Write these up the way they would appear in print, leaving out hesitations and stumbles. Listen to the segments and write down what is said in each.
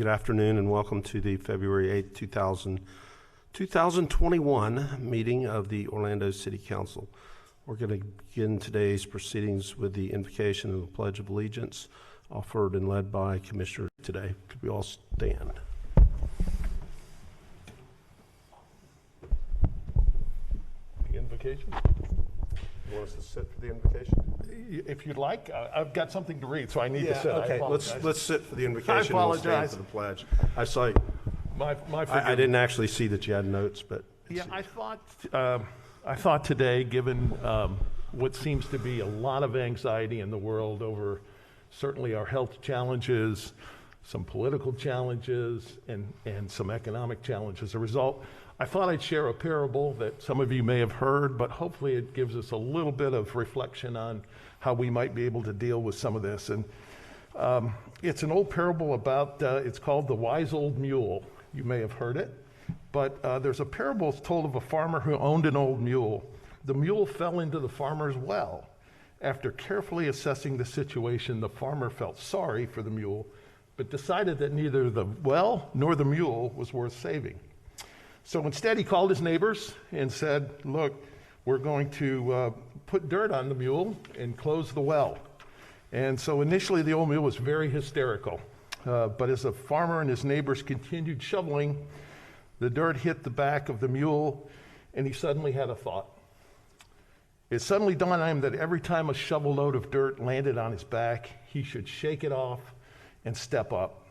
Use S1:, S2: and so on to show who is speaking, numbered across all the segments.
S1: Good afternoon and welcome to the February 8th, 2021 meeting of the Orlando City Council. We're going to begin today's proceedings with the invocation of the Pledge of Allegiance offered and led by Commissioner today. Could we all stand? The invocation? You want us to sit for the invocation?
S2: If you'd like, I've got something to read, so I need to sit.
S1: Okay, let's sit for the invocation.
S2: I
S1: and we'll stand
S2: apologize.
S1: for the pledge. I saw. I didn't actually see that you had notes, but
S2: yeah, I thought today, given what seems to be a lot of anxiety in the world over certainly our health challenges, some political challenges, and some economic challenges as a result, I thought I'd share a parable that some of you may have heard, but hopefully it gives us a little bit of reflection on how we might be able to deal with some of this. And it's an old parable about, it's called The Wise Old Mule. You may have heard it, but there's a parable told of a farmer who owned an old mule. The mule fell into the farmer's well. After carefully assessing the situation, the farmer felt sorry for the mule, but decided that neither the well nor the mule was worth saving. So instead, he called his neighbors and said, look, we're going to put dirt on the mule and close the well. And so initially, the old mule was very hysterical. But as the farmer and his neighbors continued shoveling, the dirt hit the back of the mule, and he suddenly had a thought. It suddenly dawned on him that every time a shovel load of dirt landed on his back, he should shake it off and step up.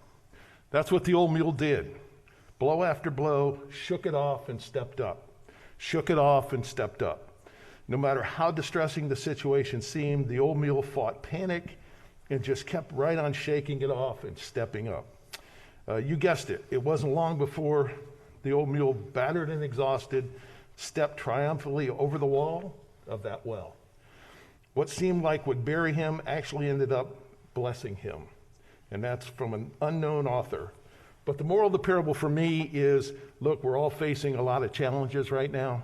S2: That's what the old mule did. Blow after blow, shook it off and stepped up. Shook it off and stepped up. No matter how distressing the situation seemed, the old mule fought panic and just kept right on shaking it off and stepping up. You guessed it. It wasn't long before the old mule, battered and exhausted, stepped triumphantly over the wall of that well. What seemed like would bury him actually ended up blessing him. And that's from an unknown author. But the moral of the parable for me is, look, we're all facing a lot of challenges right now,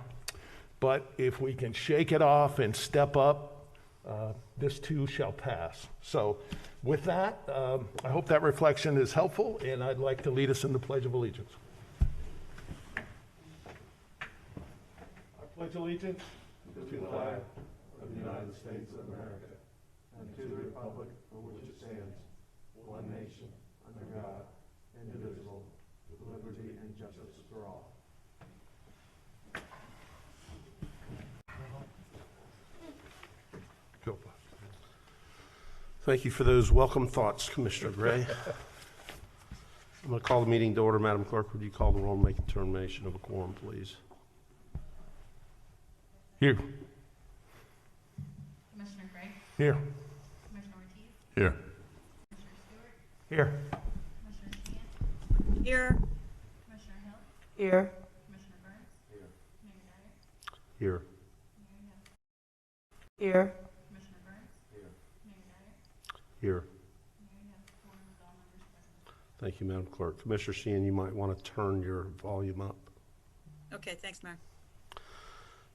S2: but if we can shake it off and step up, this too shall pass. So with that, I hope that reflection is helpful, and I'd like to lead us in the Pledge of Allegiance. I pledge allegiance
S3: to the flag of the United States of America and to the republic for which it stands, one nation, under God, indivisible, with liberty and justice for all.
S1: thank you for those welcome thoughts, Commissioner Gray. I'm going to call the meeting to order. Madam Clerk, would you call the roll and make a determination of a quorum, please?
S2: Here.
S4: Commissioner Gray?
S2: Here.
S4: Commissioner Ortiz?
S2: Here.
S4: Commissioner Stewart?
S2: Here.
S4: Commissioner Sheehan?
S5: Here.
S4: Commissioner Hill?
S5: Here.
S4: Commissioner Burns?
S3: Here.
S4: Mayor Dyer?
S1: Here.
S4: Mayor Hill?
S5: Here.
S4: Commissioner Burns?
S3: Here.
S4: Mayor Dyer?
S1: Here.
S4: Mayor Hill? Quorum with all members present.
S1: Thank you, Madam Clerk. Commissioner Sheehan, you might want to turn your volume up.
S5: Okay, thanks, Mayor.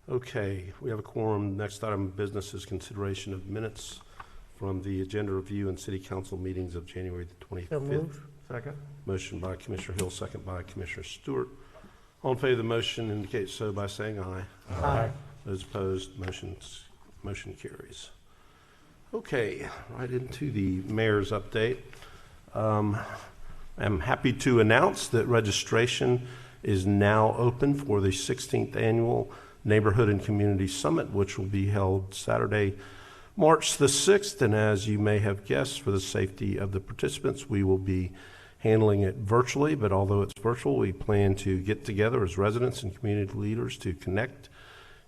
S1: Okay, we have a quorum. Next item of business is consideration of minutes from the agenda review and city council meetings of January the 25th.
S5: So moved.
S2: Second.
S1: Motion by Commissioner Hill, second by Commissioner Stewart. All in favor of the motion indicate so by saying aye.
S2: Aye.
S1: Those opposed, motion carries. Okay, right into the mayor's update. I'm happy to announce that registration is now open for the 16th annual Neighborhood and Community Summit, which will be held Saturday, March the 6th. And as you may have guessed, for the safety of the participants, we will be handling it virtually. But although it's virtual, we plan to get together as residents and community leaders to connect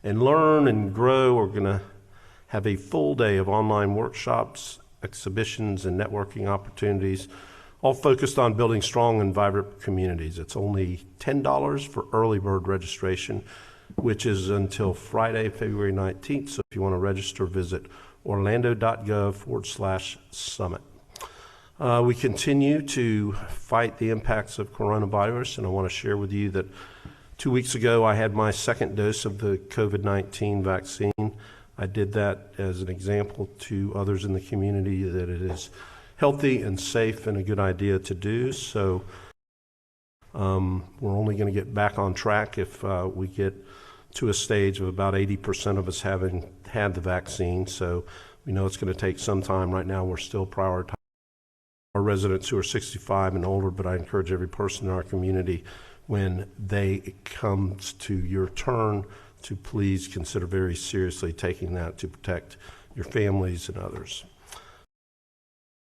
S1: and learn and grow. We're going to have a full day of online workshops, exhibitions, and networking opportunities, all focused on building strong and vibrant communities. It's only $10 for early bird registration, which is until Friday, February 19th. So if you want to register, visit orlando.gov/summit. We continue to fight the impacts of coronavirus, and I want to share with you that 2 weeks ago I had my second dose of the COVID-19 vaccine. I did that as an example to others in the community that it is healthy and safe and a good idea to do. So we're only going to get back on track if we get to a stage of about 80% of us having had the vaccine. So we know it's going to take some time. Right now, we're still prioritizing our residents who are 65 and older, but I encourage every person in our community, when they comes to your turn, to please consider very seriously taking that to protect your families and others.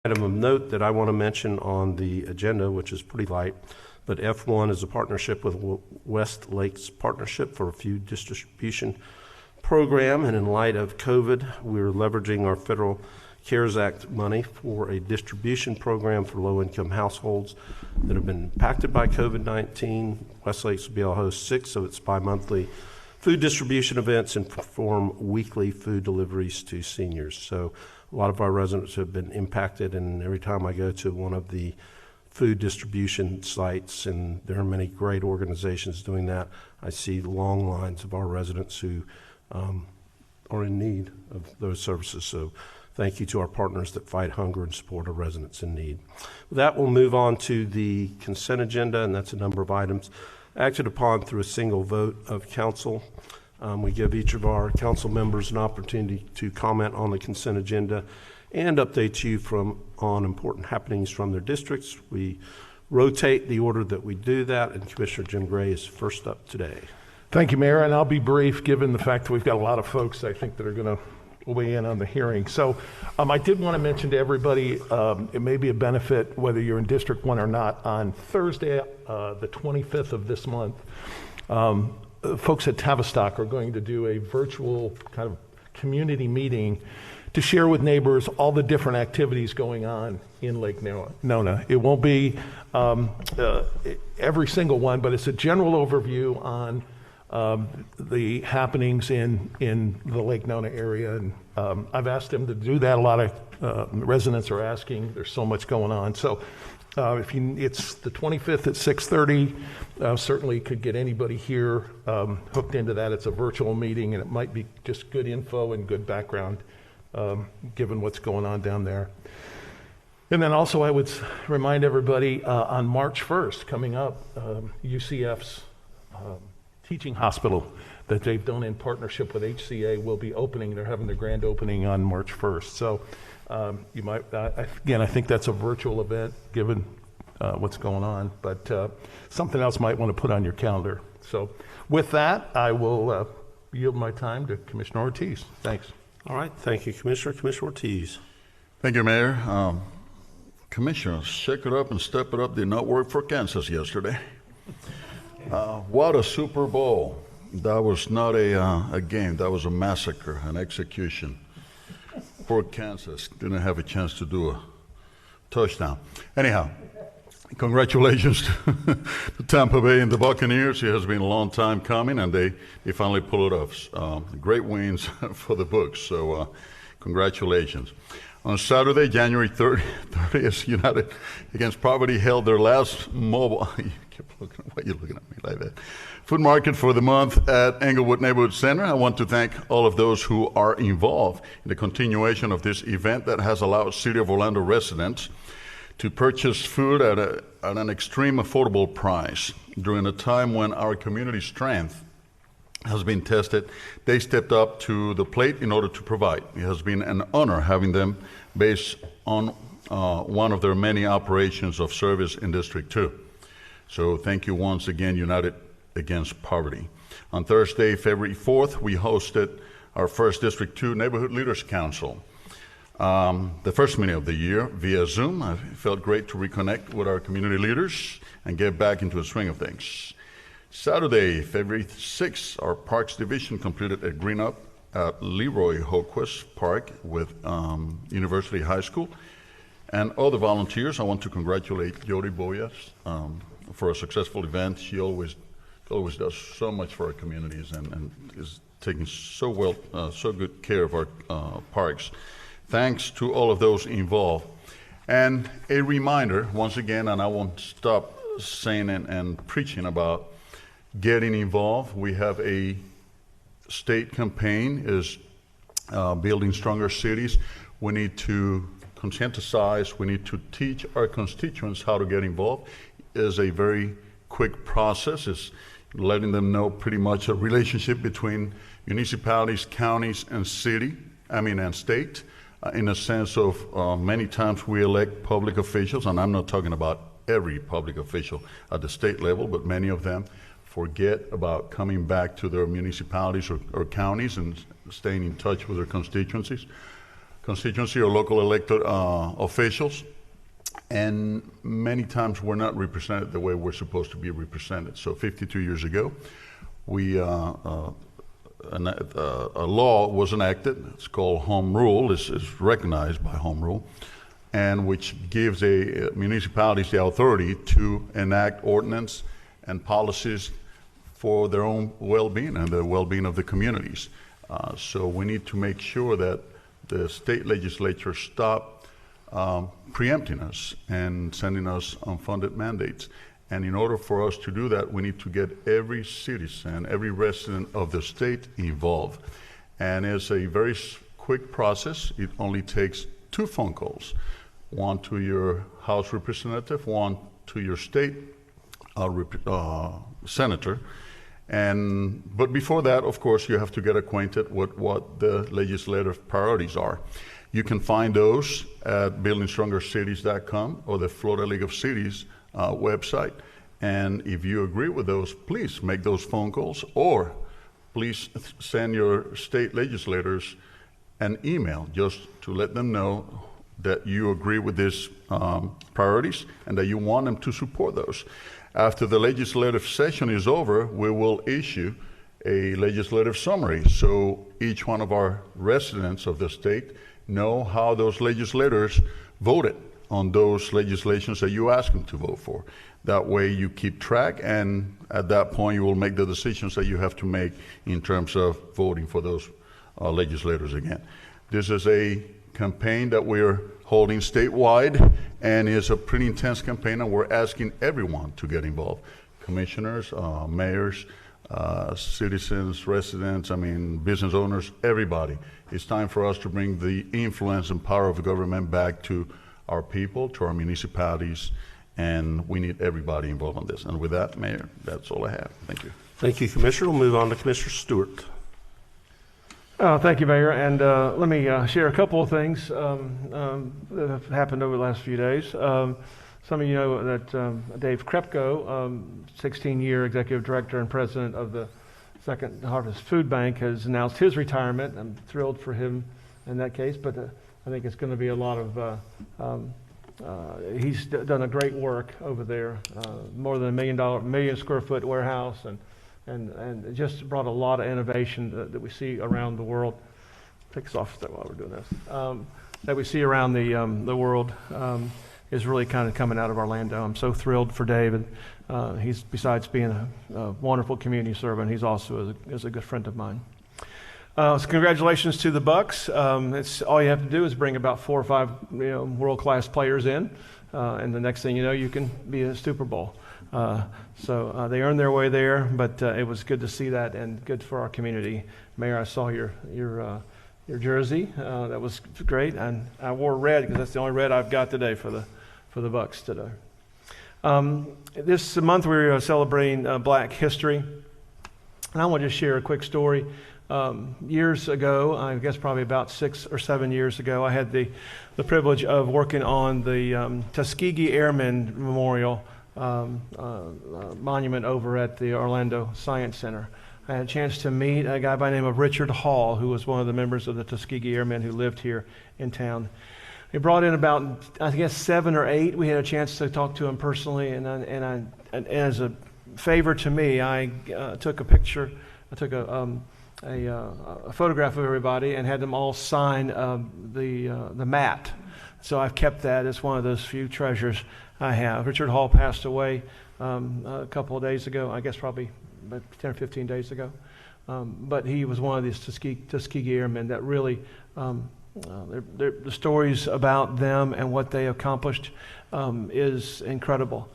S1: Item of note that I want to mention on the agenda, which is pretty light, but F1 is a partnership with West Lakes Partnership for a food distribution program, and in light of COVID, we're leveraging our federal CARES Act money for a distribution program for low-income households that have been impacted by COVID-19. West Lakes will be able to host 6 of its bi-monthly food distribution events and perform weekly food deliveries to seniors. So a lot of our residents have been impacted, and every time I go to one of the food distribution sites, and there are many great organizations doing that, I see long lines of our residents who are in need of those services. So thank you to our partners that fight hunger and support our residents in need. With that, we'll move on to the consent agenda, and that's a number of items acted upon through a single vote of council. We give each of our council members an opportunity to comment on the consent agenda and update you on important happenings from their districts. We rotate the order that we do that, and Commissioner Jim Gray is first up today.
S2: Thank you, Mayor, and I'll be brief given the fact that we've got a lot of folks, I think, that are going to weigh in on the hearing. So I did want to mention to everybody, it may be a benefit whether you're in District 1 or not, on Thursday, the 25th of this month, folks at Tavistock are going to do a virtual kind of community meeting to share with neighbors all the different activities going on in Lake Nona. It won't be every single one, but it's a general overview on the happenings in the Lake Nona area. And I've asked them to do that. A lot of residents are asking. There's so much going on. So it's the 25th at 6:30. Certainly could get anybody here hooked into that. It's a virtual meeting, and it might be just good info and good background given what's going on down there. And then also I would remind everybody on March 1st, coming up, UCF's teaching hospital that they've done in partnership with HCA will be opening. They're having their grand opening on March 1st. So you might, again, I think that's a virtual event given what's going on, but something else might want to put on your calendar. So with that, I will yield my time to Commissioner Ortiz. Thanks.
S1: All right, thank you, Commissioner. Commissioner Ortiz.
S6: Thank you, Mayor. Commissioners, shake it up and step it up did not work for Kansas yesterday. What a Super Bowl. That was not a game. That was a massacre, an execution. Poor Kansas didn't have a chance to do a touchdown. Anyhow, congratulations to Tampa Bay and the Buccaneers. It has been a long time coming, and they finally pulled it off. Great wins for the books, so congratulations. On Saturday, January 30th, United Against Poverty held their last mobile, why are you looking at me like that? Food market for the month at Englewood Neighborhood Center. I want to thank all of those who are involved in the continuation of this event that has allowed City of Orlando residents to purchase food at an extreme affordable price. During a time when our community strength has been tested, they stepped up to the plate in order to provide. It has been an honor having them based on one of their many operations of service in District 2. So thank you once again, United Against Poverty. On Thursday, February 4th, we hosted our first District 2 Neighborhood Leaders Council. The first meeting of the year via Zoom. It felt great to reconnect with our community leaders and get back into the swing of things. Saturday, February 6th, our Parks Division completed a green up at Leroy Hoquist Park with University High School. And all the volunteers, I want to congratulate Jody Boyas for a successful event. She always does so much for our communities and is taking so good care of our parks. Thanks to all of those involved. And a reminder, once again, and I won't stop saying and preaching about getting involved. We have a state campaign is building stronger cities. We need to conscientize, we need to teach our constituents how to get involved. It's a very quick process. It's letting them know pretty much a relationship between municipalities, counties, and and state, in a sense of many times we elect public officials, and I'm not talking about every public official at the state level, but many of them forget about coming back to their municipalities or counties and staying in touch with their constituency or local elected officials. And many times we're not represented the way we're supposed to be represented. So 52 years ago, a law was enacted. It's called Home Rule. It's recognized by Home Rule, and which gives municipalities the authority to enact ordinance and policies for their own well-being and the well-being of the communities. So we need to make sure that the state legislature stop preempting us and sending us unfunded mandates. And in order for us to do that, we need to get every citizen, every resident of the state involved. And it's a very quick process. It only takes 2 phone calls, one to your House representative, one to your state senator. But before that, of course, you have to get acquainted with what the legislative priorities are. You can find those at buildingstrongercities.com or the Florida League of Cities website. And if you agree with those, please make those phone calls, or please send your state legislators an email just to let them know that you agree with these priorities and that you want them to support those. After the legislative session is over, we will issue a legislative summary, so each one of our residents of the state know how those legislators voted on those legislations that you ask them to vote for. That way you keep track, and at that point you will make the decisions that you have to make in terms of voting for those legislators again. This is a campaign that we're holding statewide, and it's a pretty intense campaign, and we're asking everyone to get involved. Commissioners, mayors, citizens, residents, business owners, everybody. It's time for us to bring the influence and power of government back to our people, to our municipalities, and we need everybody involved in this. And with that, Mayor, that's all I have. Thank you.
S1: Thank you, Commissioner. We'll move on to Commissioner Stewart.
S7: Thank you, Mayor. And let me share a couple of things that have happened over the last few days. Some of you know that Dave Krepko, 16-year executive director and president of the Second Harvest Food Bank, has announced his retirement. I'm thrilled for him in that case, but I think it's going to be a lot of, he's done a great work over there, more than $1 million square foot warehouse, and it just brought a lot of innovation that we see around the world. Take this off while we're doing this. That we see around the world is really kind of coming out of Orlando. I'm so thrilled for David. He's, besides being a wonderful community servant, he's also is a good friend of mine. So congratulations to the Bucks. It's all you have to do is bring about 4 or 5 world-class players in, and the next thing you know, you can be a Super Bowl. So they earned their way there, but it was good to see that, and good for our community. Mayor, I saw your jersey. That was great, and I wore red because that's the only red I've got today for the Bucks today. This month we're celebrating Black History, and I want to just share a quick story. Years ago, I guess probably about 6 or 7 years ago, I had the privilege of working on the Tuskegee Airmen Memorial monument over at the Orlando Science Center. I had a chance to meet a guy by the name of Richard Hall, who was one of the members of the Tuskegee Airmen who lived here in town. He brought in about, I guess, 7 or 8. We had a chance to talk to him personally, and as a favor to me, I took a picture. I took a photograph of everybody and had them all sign the mat. So I've kept that as one of those few treasures I have. Richard Hall passed away a couple of days ago, I guess probably about 10 or 15 days ago. But he was one of these Tuskegee Airmen that really, the stories about them and what they accomplished is incredible.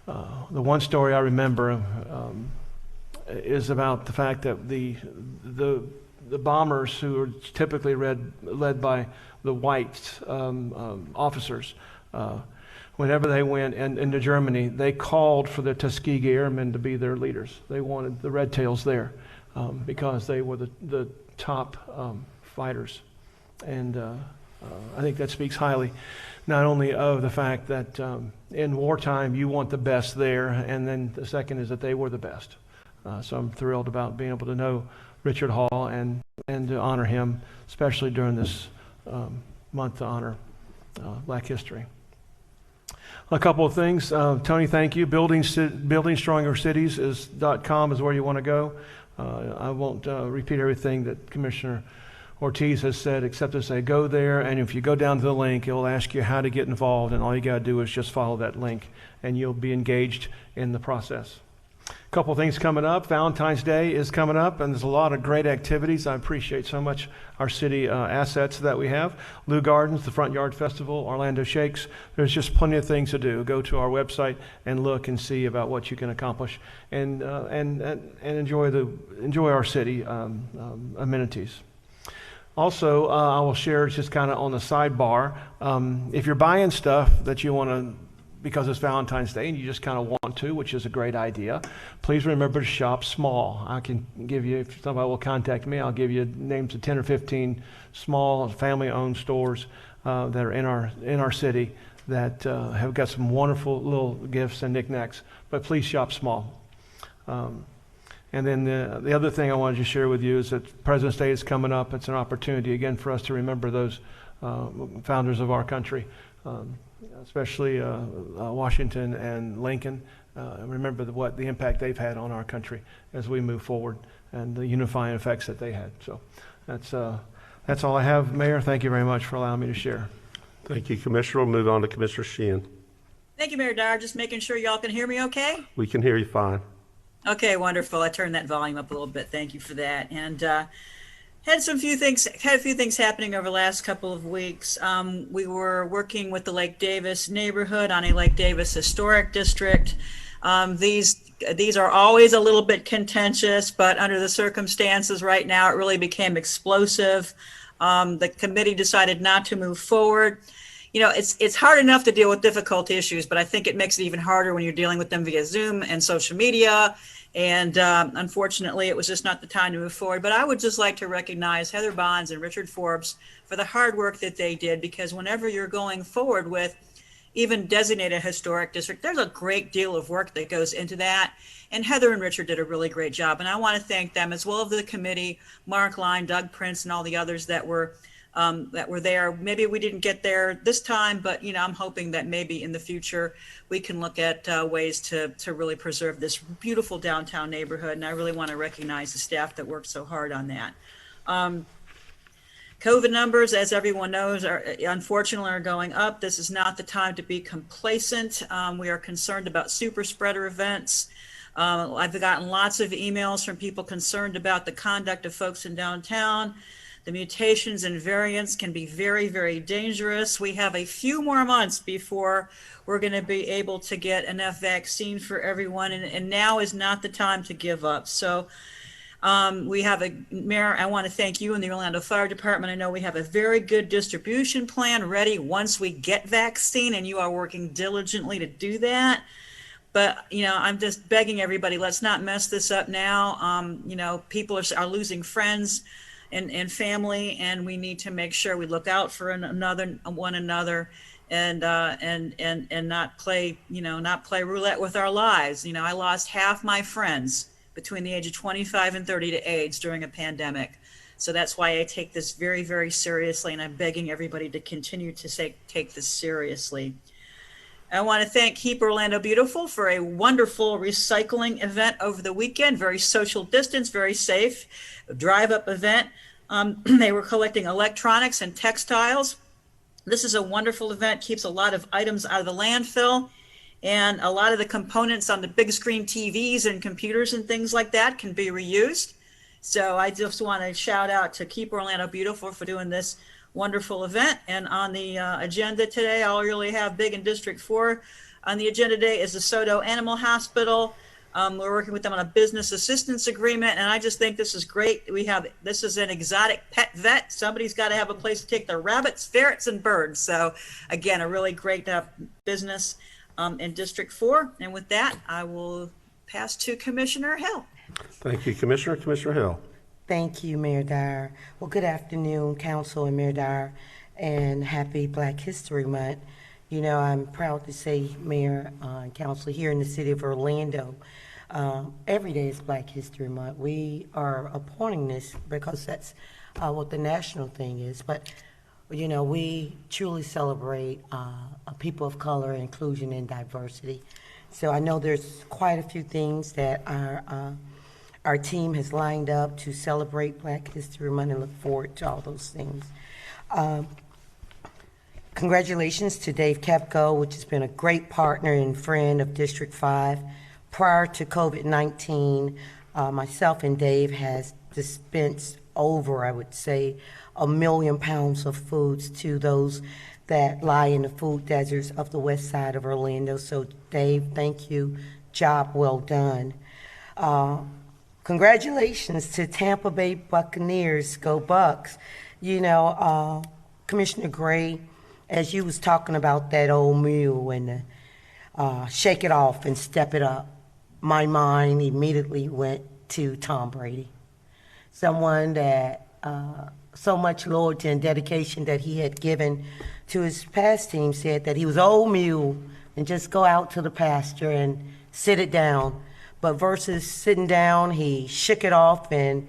S7: The one story I remember is about the fact that the the bombers, who are typically led by the white officers, whenever they went into Germany, they called for the Tuskegee Airmen to be their leaders. They wanted the Red Tails there because they were the top fighters. And I think that speaks highly, not only of the fact that in wartime you want the best there, and then the second is that they were the best. So I'm thrilled about being able to know Richard Hall and to honor him, especially during this month to honor Black history. A couple of things. Tony, thank you. Building Stronger Cities .com is where you want to go. I won't repeat everything that Commissioner Ortiz has said, except to say go there, and if you go down to the link, it'll ask you how to get involved, and all you got to do is just follow that link, and you'll be engaged in the process. A couple things coming up. Valentine's Day is coming up, and there's a lot of great activities. I appreciate so much our city assets that we have. Lou Gardens, the Front Yard Festival, Orlando Shakes. There's just plenty of things to do. Go to our website and look and see about what you can accomplish, and enjoy our city amenities. Also, I will share just kind of on the sidebar, if you're buying stuff that you want to, because it's Valentine's Day and you just kind of want to, which is a great idea, please remember to shop small. I can give you, if somebody will contact me, I'll give you names of 10 or 15 small family-owned stores that are in our city that have got some wonderful little gifts and knickknacks, but please shop small. And then the other thing I wanted to share with you is that President's Day is coming up. It's an opportunity, again, for us to remember those founders of our country, especially Washington and Lincoln. Remember the impact they've had on our country as we move forward and the unifying effects that they had. So that's all I have, Mayor. Thank you very much for allowing me to share.
S1: Thank you, Commissioner. We'll move on to Commissioner Sheehan.
S5: Thank you, Mayor Dyer. Just making sure y'all can hear me okay?
S1: We can hear you fine.
S5: Okay, wonderful. I turned that volume up a little bit. Thank you for that. And had a few things happening over the last couple of weeks. We were working with the Lake Davis neighborhood on a Lake Davis historic district. These are always a little bit contentious, but under the circumstances right now, it really became explosive. The committee decided not to move forward. You know, it's hard enough to deal with difficult issues, but I think it makes it even harder when you're dealing with them via Zoom and social media. And unfortunately, it was just not the time to move forward. But I would just like to recognize Heather Bonds and Richard Forbes for the hard work that they did, because whenever you're going forward with even designated a historic district, there's a great deal of work that goes into that. And Heather and Richard did a really great job. And I want to thank them, as well as the committee, Mark Line, Doug Prince, and all the others that were there. Maybe we didn't get there this time, but you know, I'm hoping that maybe in the future we can look at ways to really preserve this beautiful downtown neighborhood. And I really want to recognize the staff that worked so hard on that. COVID numbers, as everyone knows, unfortunately are going up. This is not the time to be complacent. We are concerned about super spreader events. I've gotten lots of emails from people concerned about the conduct of folks in downtown. The mutations and variants can be very, very dangerous. We have a few more months before we're going to be able to get enough vaccine for everyone, and now is not the time to give up. So we have Mayor, I want to thank you and the Orlando Fire Department. I know we have a very good distribution plan ready once we get vaccine, and you are working diligently to do that. But, you know, I'm just begging everybody, let's not mess this up now. You know, people are losing friends and family, and we need to make sure we look out for one another, and not play roulette with our lives. You know, I lost half my friends between the age of 25 and 30 to AIDS during a pandemic. So that's why I take this very, very seriously, and I'm begging everybody to continue to take this seriously. I want to thank Keep Orlando Beautiful for a wonderful recycling event over the weekend, very social distance, very safe, drive-up event. They were collecting electronics and textiles. This is a wonderful event, keeps a lot of items out of the landfill, and a lot of the components on the big screen TVs and computers and things like that can be reused. So I just want to shout out to Keep Orlando Beautiful for doing this wonderful event. And on the agenda today, I'll really have big in District 4. On the agenda today is the Soto Animal Hospital. We're working with them on a business assistance agreement, and I just think this is great. This is an exotic pet vet. Somebody's got to have a place to take their rabbits, ferrets, and birds. So again, a really great business in District 4. And with that, I will pass to Commissioner Hill.
S1: Thank you, Commissioner. Commissioner Hill.
S8: Thank you, Mayor Dyer. Well, good afternoon, Council and Mayor Dyer, and happy Black History Month. You know, I'm proud to say, Mayor and Council, here in the city of Orlando, every day is Black History Month. We are appointing this because that's what the national thing is. But, you know, we truly celebrate people of color, inclusion, and diversity. So I know there's quite a few things that our team has lined up to celebrate Black History Month, and look forward to all those things. Congratulations to Dave Kepko, which has been a great partner and friend of District 5. Prior to COVID-19, myself and Dave has dispensed over, I would say, 1 million pounds of foods to those that lie in the food deserts of the west side of Orlando. So Dave, thank you. Job well done. Congratulations to Tampa Bay Buccaneers. Go Bucks. You know, Commissioner Gray, as you was talking about that old mule and shake it off and step it up, my mind immediately went to Tom Brady. Someone that so much loyalty and dedication that he had given to his past team, said that he was old mule and just go out to the pasture and sit it down. But versus sitting down, he shook it off and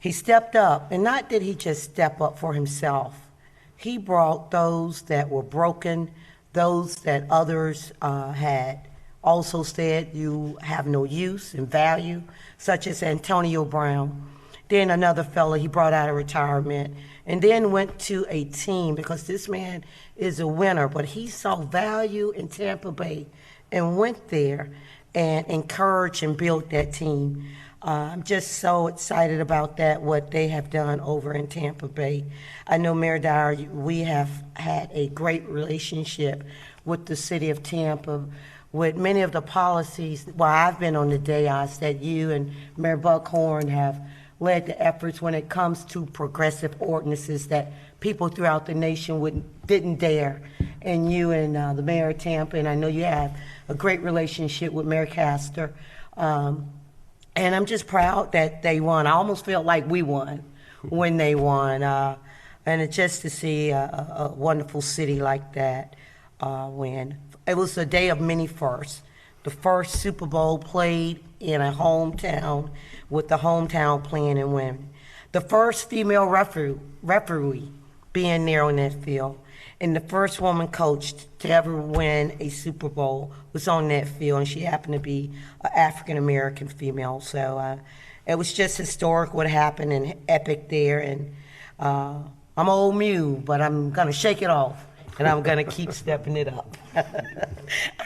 S8: he stepped up. And not did he just step up for himself. He brought those that were broken, those that others had also said you have no use and value, such as Antonio Brown. Then another fella he brought out of retirement, and then went to a team, because this man is a winner, but he saw value in Tampa Bay and went there and encouraged and built that team. I'm just so excited about that, what they have done over in Tampa Bay. I know, Mayor Dyer, we have had a great relationship with the city of Tampa, with many of the policies. Well, I've been on the dais that you and Mayor Buckhorn have led the efforts when it comes to progressive ordinances that people throughout the nation didn't dare. And you and the Mayor of Tampa, and I know you have a great relationship with Mayor Castor. And I'm just proud that they won. I almost felt like we won when they won. And it's just to see a wonderful city like that win. It was a day of many firsts. The first Super Bowl played in a hometown with the hometown playing and winning. The first female referee being there on that field. And the first woman coach to ever win a Super Bowl was on that field, and she happened to be an African-American female. So it was just historic what happened and epic there. And I'm an old mule, but I'm going to shake it off, and I'm going to keep stepping it up.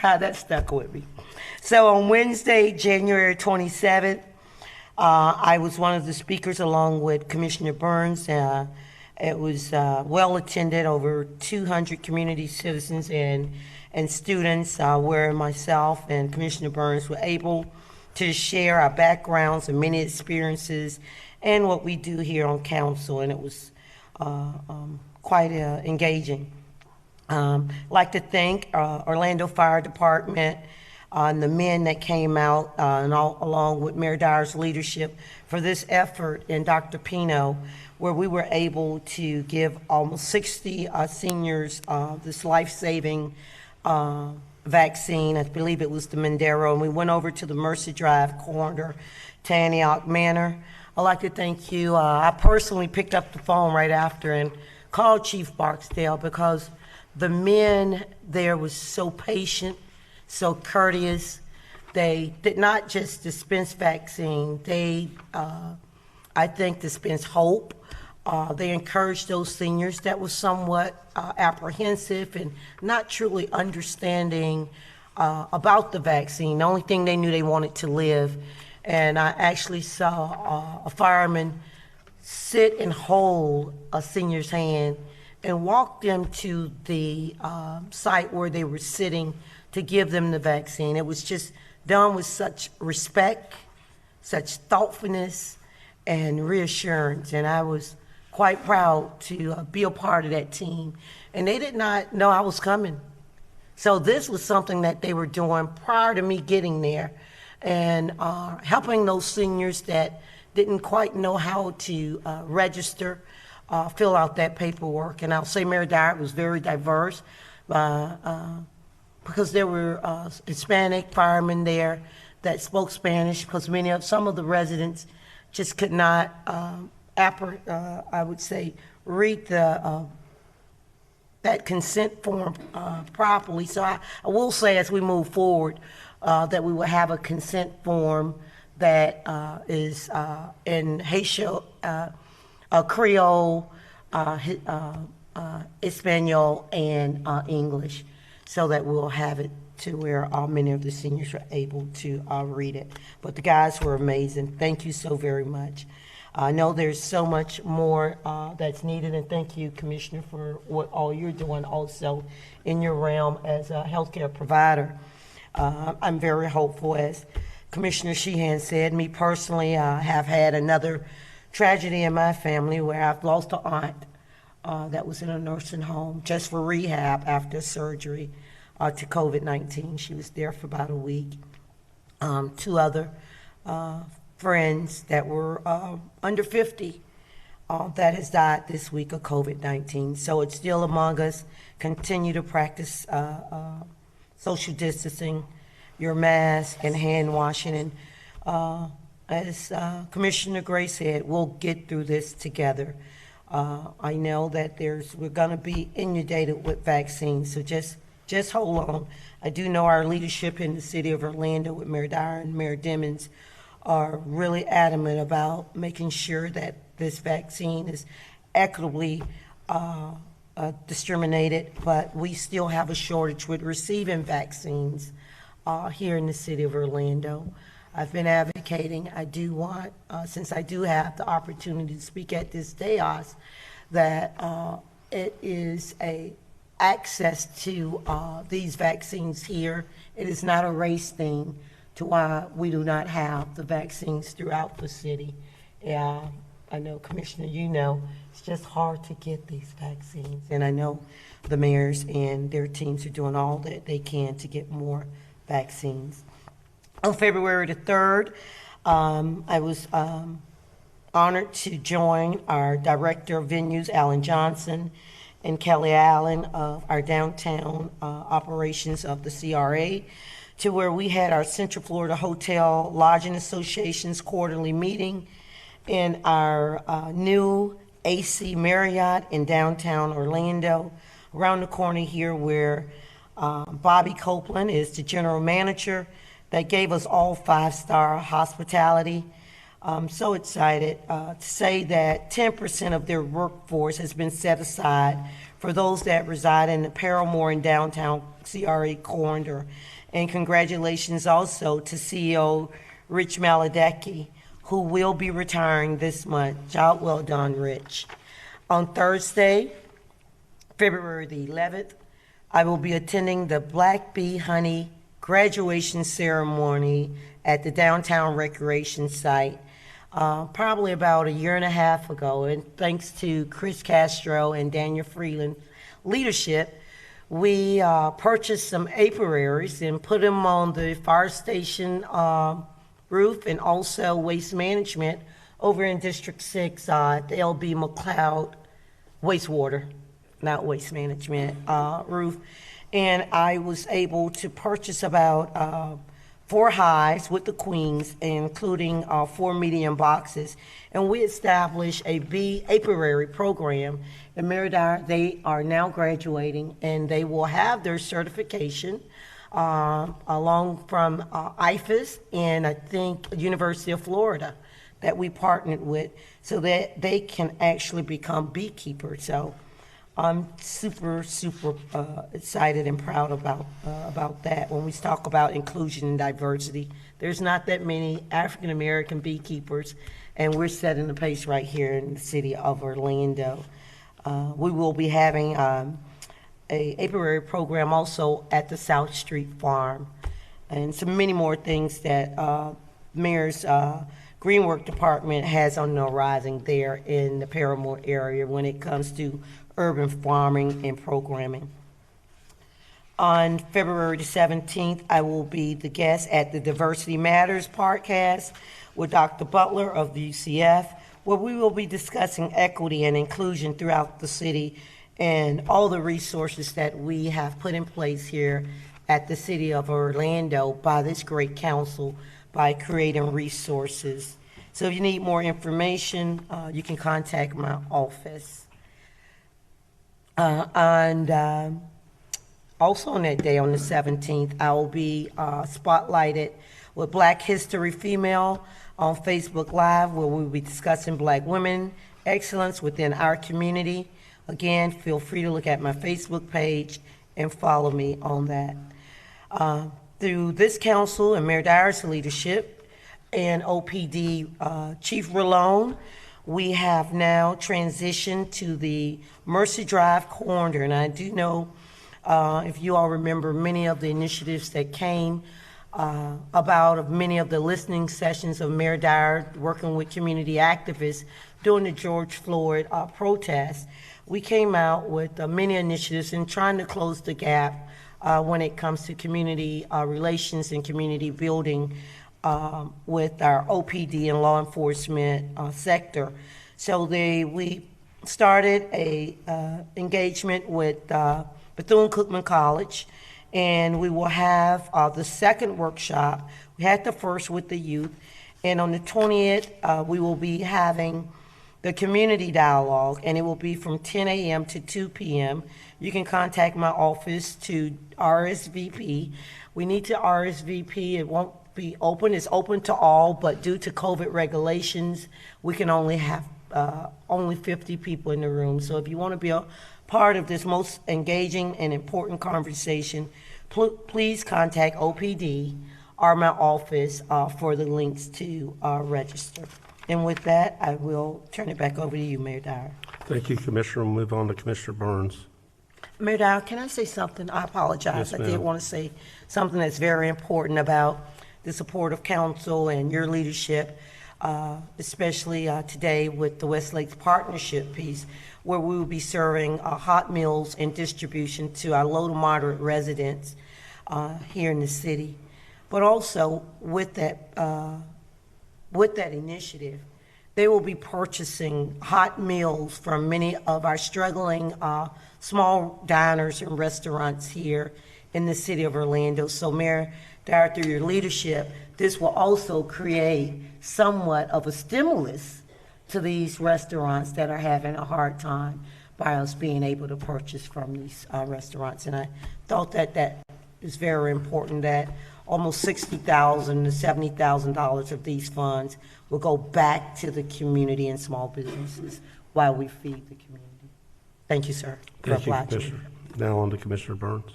S8: That stuck with me. So on Wednesday, January 27th, I was one of the speakers along with Commissioner Burns. It was well attended, over 200 community citizens and students, where myself and Commissioner Burns were able to share our backgrounds and many experiences and what we do here on council, and it was quite engaging. I'd like to thank Orlando Fire Department and the men that came out, along with Mayor Dyer's leadership for this effort, and Dr. Pino, where we were able to give almost 60 seniors this life-saving vaccine. I believe it was the Mandero, and we went over to the Mercy Drive corridor to Antioch Manor. I'd like to thank you. I personally picked up the phone right after and called Chief Barksdale, because the men there was so patient, so courteous. They did not just dispense vaccine. They, I think, dispense hope. They encouraged those seniors that was somewhat apprehensive and not truly understanding about the vaccine. The only thing they knew, they wanted to live. And I actually saw a fireman sit and hold a senior's hand and walk them to the site where they were sitting to give them the vaccine. It was just done with such respect, such thoughtfulness, and reassurance. And I was quite proud to be a part of that team. And they did not know I was coming. So this was something that they were doing prior to me getting there, and helping those seniors that didn't quite know how to register, fill out that paperwork. And I'll say Mayor Dyer was very diverse because there were Hispanic firemen there that spoke Spanish, because some of the residents just could not, I would say, read that consent form properly. So I will say, as we move forward, that we will have a consent form that is in Haitian, Creole, Espanol, and English, so that we'll have it to where many of the seniors are able to read it. But the guys were amazing. Thank you so very much. I know there's so much more that's needed, and thank you, Commissioner, for what all you're doing also in your realm as a healthcare provider. I'm very hopeful, as Commissioner Sheehan said. Me personally, have had another tragedy in my family where I've lost an aunt that was in a nursing home just for rehab after surgery to COVID-19. She was there for about a week. Two other friends that were under 50 that has died this week of COVID-19. So it's still among us. Continue to practice social distancing, your mask and hand washing. And as Commissioner Gray said, we'll get through this together. I know that we're going to be inundated with vaccines, so just hold on. I do know our leadership in the city of Orlando with Mayor Dyer and Mayor Dimmons are really adamant about making sure that this vaccine is equitably discriminated, but we still have a shortage with receiving vaccines here in the city of Orlando. I've been advocating, I do want, since I do have the opportunity to speak at this dais, that it is a access to these vaccines here. It is not a race thing to why we do not have the vaccines throughout the city. Yeah, I know, Commissioner, you know, it's just hard to get these vaccines. And I know the mayors and their teams are doing all that they can to get more vaccines. On February the 3rd, I was honored to join our Director of Venues, Alan Johnson, and Kelly Allen of our downtown operations of the CRA, to where we had our Central Florida Hotel Lodging Association's quarterly meeting in our new AC Marriott in downtown Orlando, around the corner here, where Bobby Copeland is the general manager that gave us all 5-star hospitality. I'm so excited to say that 10% of their workforce has been set aside for those that reside in the Paramore and downtown CRA corridor. And congratulations also to CEO Rich Maladecki, who will be retiring this month. Job well done, Rich. On Thursday, February the 11th, I will be attending the Black Bee Honey graduation ceremony at the downtown recreation site, probably about a year and a half ago. And thanks to Chris Castro and Daniel Freeland's leadership, we purchased some apiaries and put them on the fire station roof, and also waste management over in District 6, the LB McLeod wastewater, not waste management, roof. And I was able to purchase about 4 hives with the queens, including 4 medium boxes. And we established a bee apiary program. And Mayor Dyer, they are now graduating, and they will have their certification along from IFAS and I think University of Florida that we partnered with, so that they can actually become beekeepers. So I'm super excited and proud about that. When we talk about inclusion and diversity, there's not that many African American beekeepers, and we're setting the pace right here in the city of Orlando. We will be having a apiary program also at the South Street Farm. and some many more things that Mayor's Green Work Department has on the horizon there in the Paramore area when it comes to urban farming and programming. On February the 17th, I will be the guest at the Diversity Matters podcast with Dr. Butler of the UCF, where we will be discussing equity and inclusion throughout the city and all the resources that we have put in place here at the City of Orlando by this great council by creating resources. So if you need more information, you can contact my office. Also on that day, on the 17th, I will be spotlighted with Black History Female on Facebook Live, where we'll be discussing Black women excellence within our community. Again, feel free to look at my Facebook page and follow me on that. Through this council and Mayor Dyer's leadership and OPD Chief Rallone, we have now transitioned to the Mercy Drive corridor, and I do know if you all remember many of the initiatives that came about of many of the listening sessions of Mayor Dyer working with community activists during the George Floyd protest. We came out with many initiatives in trying to close the gap when it comes to community relations and community building with our OPD and law enforcement sector. So we started a engagement with Bethune-Cookman College, and we will have the second workshop. We had the first with the youth, and on the 20th, we will be having the community dialogue, and it will be from 10 a.m. to 2 p.m. You can contact my office to RSVP. We need to RSVP. It won't be open. It's open to all, but due to COVID regulations, we can only have only 50 people in the room. So if you want to be a part of this most engaging and important conversation, please contact OPD or my office for the links to register. And with that, I will turn it back over to you, Mayor Dyer.
S1: Thank you, Commissioner. We'll move on to Commissioner Burns.
S8: Mayor Dyer, can I say something? I apologize.
S1: Yes,
S8: I did
S1: ma'am.
S8: want to say something that's very important about the support of council and your leadership, especially today with the West Lakes Partnership piece, where we will be serving hot meals and distribution to our low to moderate residents here in the city. But also with that initiative, they will be purchasing hot meals from many of our struggling small diners and restaurants here in the city of Orlando. So Mayor Dyer, through your leadership, this will also create somewhat of a stimulus to these restaurants that are having a hard time by us being able to purchase from these restaurants. And I thought that is very important, that almost $60,000 to $70,000 of these funds will go back to the community and small businesses while we feed the community. Thank you, sir.
S1: Thank you, Commissioner. Now on to Commissioner Burns.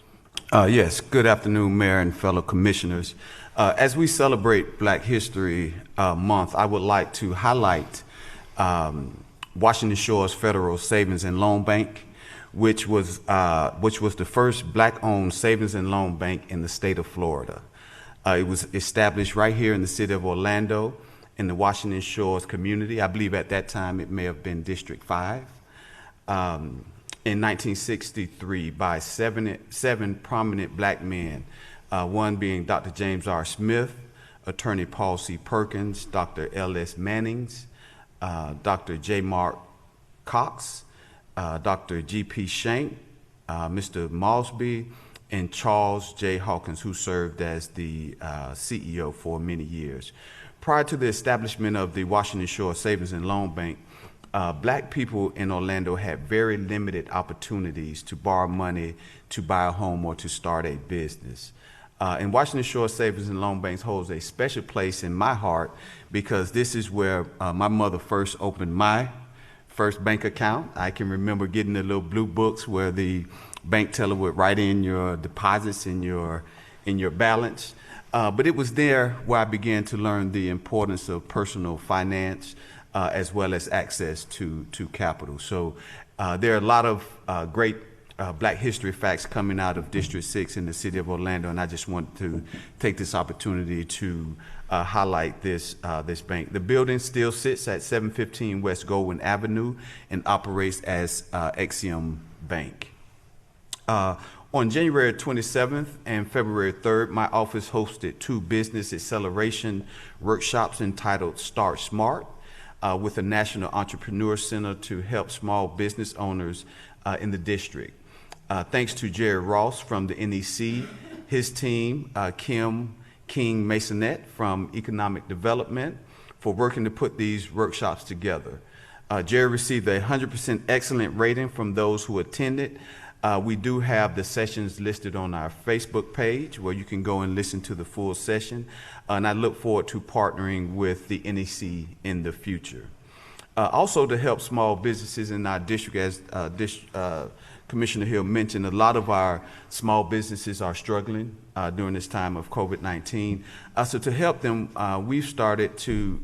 S9: Yes, good afternoon, Mayor and fellow commissioners. As we celebrate Black History Month, I would like to highlight Washington Shores Federal Savings and Loan Bank, which was the first Black-owned savings and loan bank in the state of Florida. It was established right here in the city of Orlando in the Washington Shores community. I believe at that time it may have been District 5. In 1963 by seven prominent Black men, one being Dr. James R. Smith, Attorney Paul C. Perkins, Dr. L.S. Mannings, Dr. J. Mark Cox, Dr. G.P. Shank, Mr. Mosby, and Charles J. Hawkins, who served as the CEO for many years. Prior to the establishment of the Washington Shore Savings and Loan Bank, Black people in Orlando had very limited opportunities to borrow money to buy a home or to start a business. And Washington Shore Savings and Loan Banks holds a special place in my heart because this is where my mother first opened my first bank account. I can remember getting the little blue books where the bank teller would write in your deposits and your balance. But it was there where I began to learn the importance of personal finance as well as access to capital. So there are a lot of great Black history facts coming out of District 6 in the city of Orlando, and I just want to take this opportunity to highlight this bank. The building still sits at 715 West Goldwyn Avenue and operates as Exium Bank. On January 27th and February 3rd, my office hosted 2 business acceleration workshops entitled Start Smart with the National Entrepreneur Center to help small business owners in the district. Thanks to Jerry Ross from the NEC, his team, Kim King Masonette from Economic Development, for working to put these workshops together. Jerry received a 100% excellent rating from those who attended. We do have the sessions listed on our Facebook page where you can go and listen to the full session. And I look forward to partnering with the NEC in the future. Also, to help small businesses in our district, as Commissioner Hill mentioned, a lot of our small businesses are struggling during this time of COVID-19. So to help them, we've started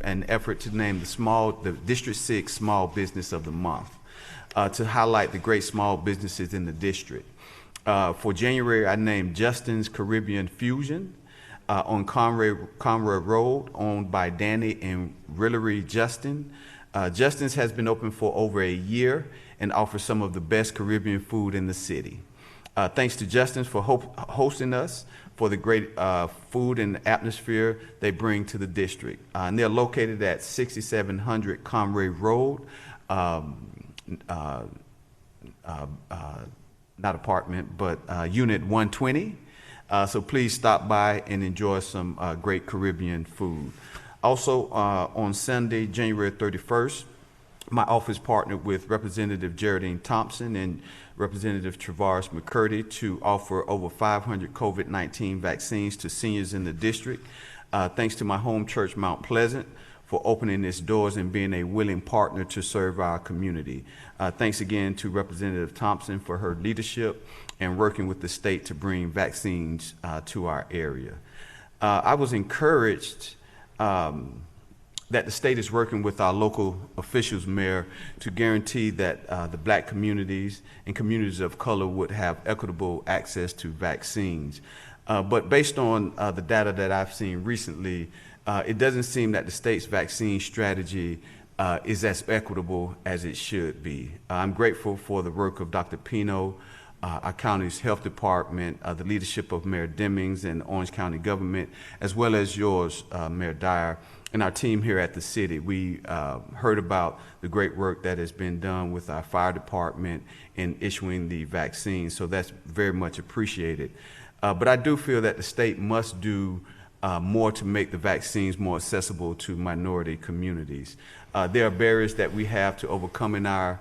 S9: an effort to name the District 6 Small Business of the Month to highlight the great small businesses in the district. For January, I named Justin's Caribbean Fusion on Conroy Road, owned by Danny and Rillery Justin. Justin's has been open for over a year and offers some of the best Caribbean food in the city. Thanks to Justin's for hosting us, for the great food and atmosphere they bring to the district. And they're located at 6700 Conroy Road, not apartment, but Unit 120. So please stop by and enjoy some great Caribbean food. Also, on Sunday, January 31st, my office partnered with Representative Geraldine Thompson and Representative Travaris McCurdy to offer over 500 COVID-19 vaccines to seniors in the district. Thanks to my home church, Mount Pleasant, for opening its doors and being a willing partner to serve our community. Thanks again to Representative Thompson for her leadership and working with the state to bring vaccines to our area. I was encouraged that the state is working with our local officials, Mayor, to guarantee that the Black communities and communities of color would have equitable access to vaccines. But based on the data that I've seen recently, it doesn't seem that the state's vaccine strategy is as equitable as it should be. I'm grateful for the work of Dr. Pino, our county's health department, the leadership of Mayor Demings and Orange County government, as well as yours, Mayor Dyer, and our team here at the city. We heard about the great work that has been done with our fire department in issuing the vaccine, so that's very much appreciated. But I do feel that the state must do more to make the vaccines more accessible to minority communities. There are barriers that we have to overcome in our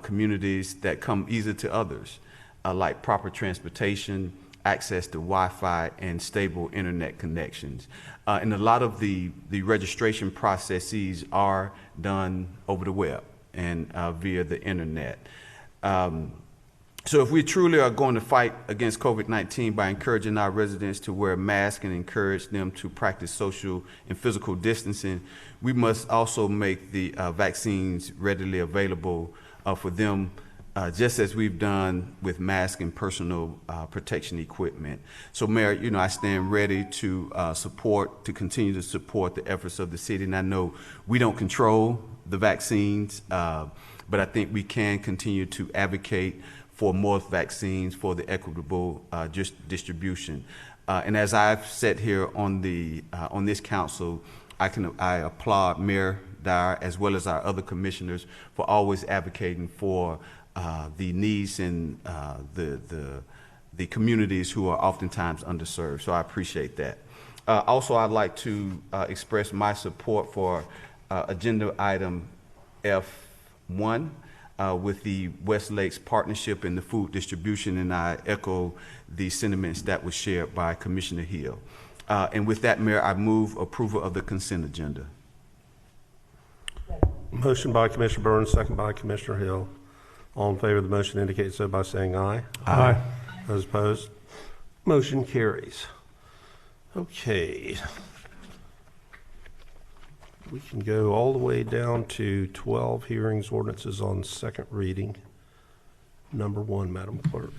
S9: communities that come easy to others, like proper transportation, access to Wi-Fi, and stable internet connections. And a lot of the registration processes are done over the web and via the internet. So if we truly are going to fight against COVID-19 by encouraging our residents to wear masks and encourage them to practice social and physical distancing, we must also make the vaccines readily available for them, just as we've done with masks and personal protection equipment. So, Mayor, I stand ready to continue to support the efforts of the city. And I know we don't control the vaccines, but I think we can continue to advocate for more vaccines, for the equitable distribution. And as I've said here on this council, I applaud Mayor Dyer as well as our other commissioners for always advocating for the needs in the communities who are oftentimes underserved. So I appreciate that. Also, I'd like to express my support for agenda item F1. With the West Lakes Partnership in the food distribution, and I echo the sentiments that were shared by Commissioner Hill. And with that, Mayor, I move approval of the consent agenda.
S1: Motion by Commissioner Burns, second by Commissioner Hill. All in favor of the motion indicate so by saying aye.
S2: Aye.
S1: Those opposed? Motion carries. Okay. We can go all the way down to 12 hearings, ordinances on second reading. number 1, Madam Clerk.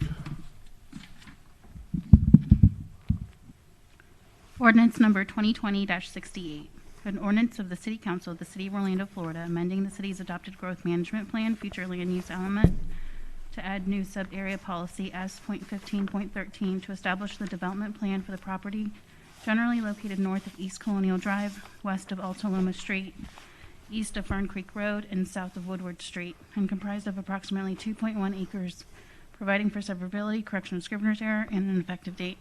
S4: Ordinance number 2020-68. An ordinance of the City Council of the City of Orlando, Florida, amending the city's adopted growth management plan, future land use element, to add new sub-area policy S.15.13 to establish the development plan for the property generally located north of East Colonial Drive, west of Altaloma Street, east of Fern Creek Road, and south of Woodward Street, and comprised of approximately 2.1 acres, providing for severability, correction of scrivener's error, and an effective date.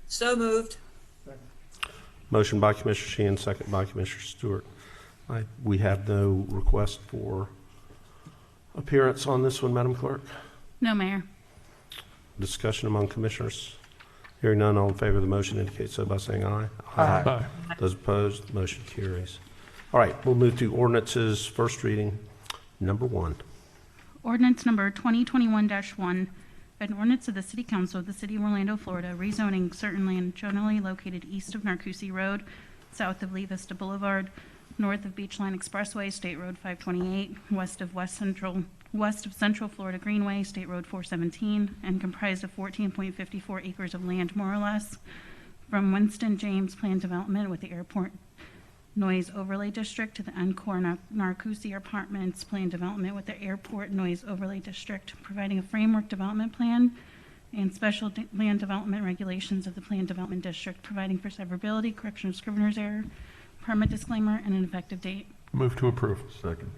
S5: So moved.
S1: Motion by Commissioner Sheehan, second by Commissioner Stewart. We have no request for appearance on this one, Madam Clerk.
S4: No, Mayor.
S1: Discussion among commissioners. Hearing none, all in favor of the motion indicate so by saying aye.
S2: Aye.
S1: Those opposed, motion carries. All right, we'll move to ordinances, first reading, number 1.
S4: Ordinance number 2021-1, an ordinance of the City Council of the City of Orlando, Florida, rezoning certain land generally located east of Narcoossee Road, south of Lee Vista Boulevard, north of Beachline Expressway, State Road 528, west of Central Florida Greenway, State Road 417, and comprised of 14.54 acres of land, more or less, from Winston James Planned Development with the Airport Noise Overlay District to the Encore Narcoossee Apartments Planned Development with the Airport Noise Overlay District, providing a framework development plan and special land development regulations of the Planned Development District, providing for severability, correction of scrivener's error, permit disclaimer, and an effective date.
S2: Move to approve.
S6: Second.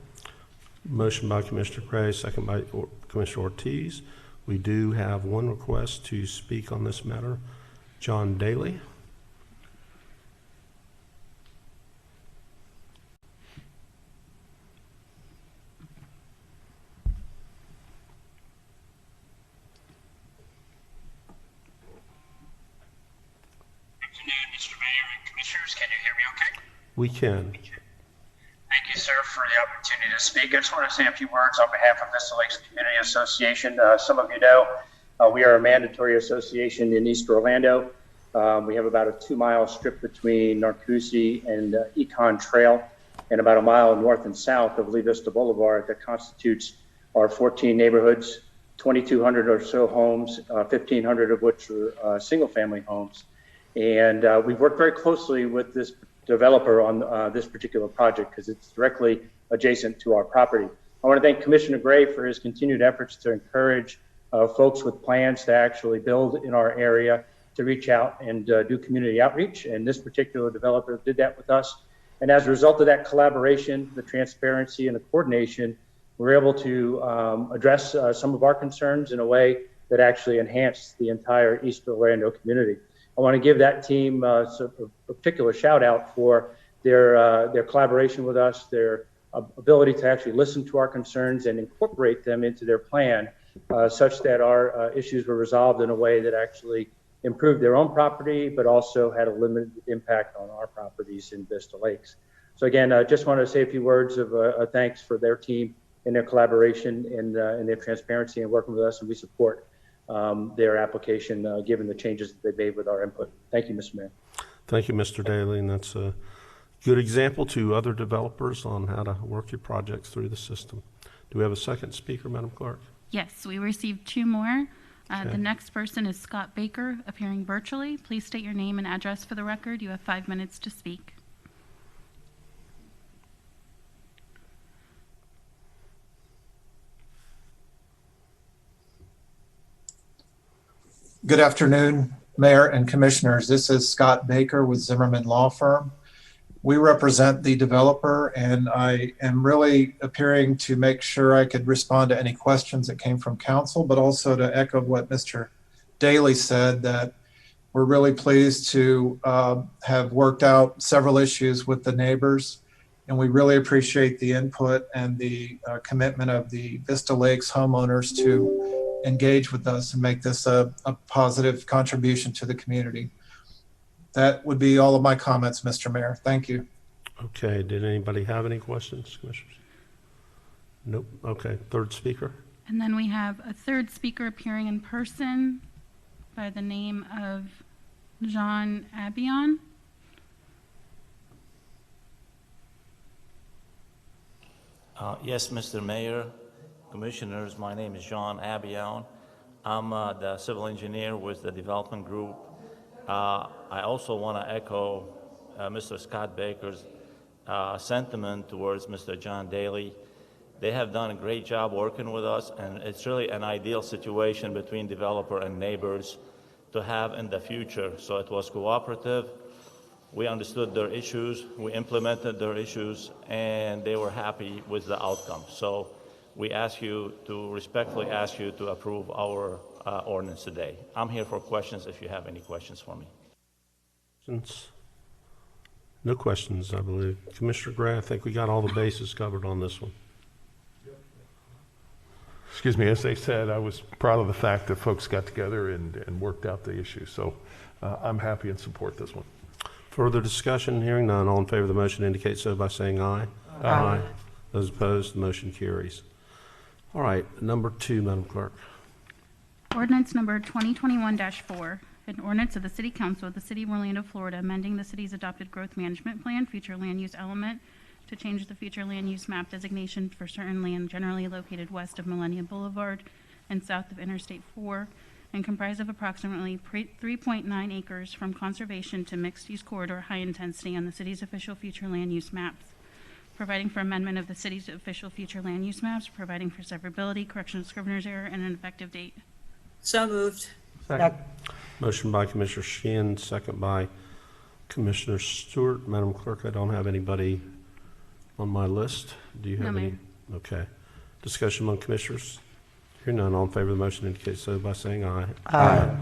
S1: Motion by Commissioner Gray, second by Commissioner Ortiz. We do have one request to speak on this matter. John Daly.
S10: Afternoon, Mr. Mayor and Commissioners. Can you hear me okay?
S1: We can.
S10: Thank you, sir, for the opportunity to speak. I just want to say a few words on behalf of Vista Lakes Community Association. Some of you know we are a mandatory association in East Orlando. We have about a 2-mile strip between Narcoossee and Econ Trail and about a mile north and south of Lee Vista Boulevard that constitutes our 14 neighborhoods, 2,200 or so homes, 1,500 of which are single-family homes. And we've worked very closely with this developer on this particular project because it's directly adjacent to our property. I want to thank Commissioner Gray for his continued efforts to encourage folks with plans to actually build in our area to reach out and do community outreach. And this particular developer did that with us. And as a result of that collaboration, the transparency and the coordination, we're able to address some of our concerns in a way that actually enhanced the entire East Orlando community. I want to give that team a particular shout out for their collaboration with us, their ability to actually listen to our concerns and incorporate them into their plan such that our issues were resolved in a way that actually improved their own property, but also had a limited impact on our properties in Vista Lakes. So again, I just want to say a few words of thanks for their team and their collaboration and their transparency in working with us, and we support their application given the changes that they made with our input. Thank you, Mr. Mayor.
S1: Thank you, Mr. Daly, and that's a good example to other developers on how to work your projects through the system. Do we have a second speaker, Madam Clerk?
S4: Yes, we received 2 more.
S1: Okay.
S4: The next person is Scott Baker, appearing virtually. Please state your name and address for the record. You have 5 minutes to speak.
S11: Good afternoon, Mayor and Commissioners. This is Scott Baker with Zimmerman Law Firm. We represent the developer, and I am really appearing to make sure I could respond to any questions that came from council, but also to echo what Mr. Daly said, that we're really pleased to have worked out several issues with the neighbors, and we really appreciate the input and the commitment of the Vista Lakes homeowners to engage with us and make this a positive contribution to the community. That would be all of my comments, Mr. Mayor. Thank you.
S1: Okay, did anybody have any questions, Commissioners? Nope. Okay, third speaker.
S4: And then we have a third speaker appearing in person by the name of John Abion.
S12: Yes, Mr. Mayor Commissioners. My name is John Abion. I'm the civil engineer with the development group. I also want to echo Mr. Scott Baker's sentiment towards Mr. John Daly. They have done a great job working with us, and it's really an ideal situation between developer and neighbors to have in the future. So it was cooperative. We understood their issues, we implemented their issues, and they were happy with the outcome. So we respectfully ask you to approve our ordinance today. I'm here for questions if you have any questions for me.
S1: Questions? No questions, I believe. Commissioner Gray, I think we got all the bases covered on this one.
S2: Excuse me, as they said, I was proud of the fact that folks got together and worked out the issue. So I'm happy and support this one.
S1: Further discussion? Hearing none. All in favor of the motion indicate so by saying aye. Aye. Those opposed, the motion carries. All right, number 2, Madam Clerk.
S4: Ordinance number 2021-4, an ordinance of the City Council of the City of Orlando, Florida, amending the city's adopted growth management plan, future land use element, to change the future land use map designation for certain land generally located west of Millennium Boulevard and south of Interstate 4, and comprised of approximately 3.9 acres from conservation to mixed-use corridor high intensity on the city's official future land use maps, providing for amendment of the city's official future land use maps, providing for severability, correction of scrivener's error, and an effective date.
S5: So moved.
S7: Second.
S1: Motion by Commissioner Sheehan, second by Commissioner Stewart. Madam Clerk, I don't have anybody on my list. Do you have
S4: No,
S1: any?
S4: ma'am.
S1: Okay. Discussion among commissioners? Hearing none, all in favor of the motion indicate so by saying aye.
S8: Aye.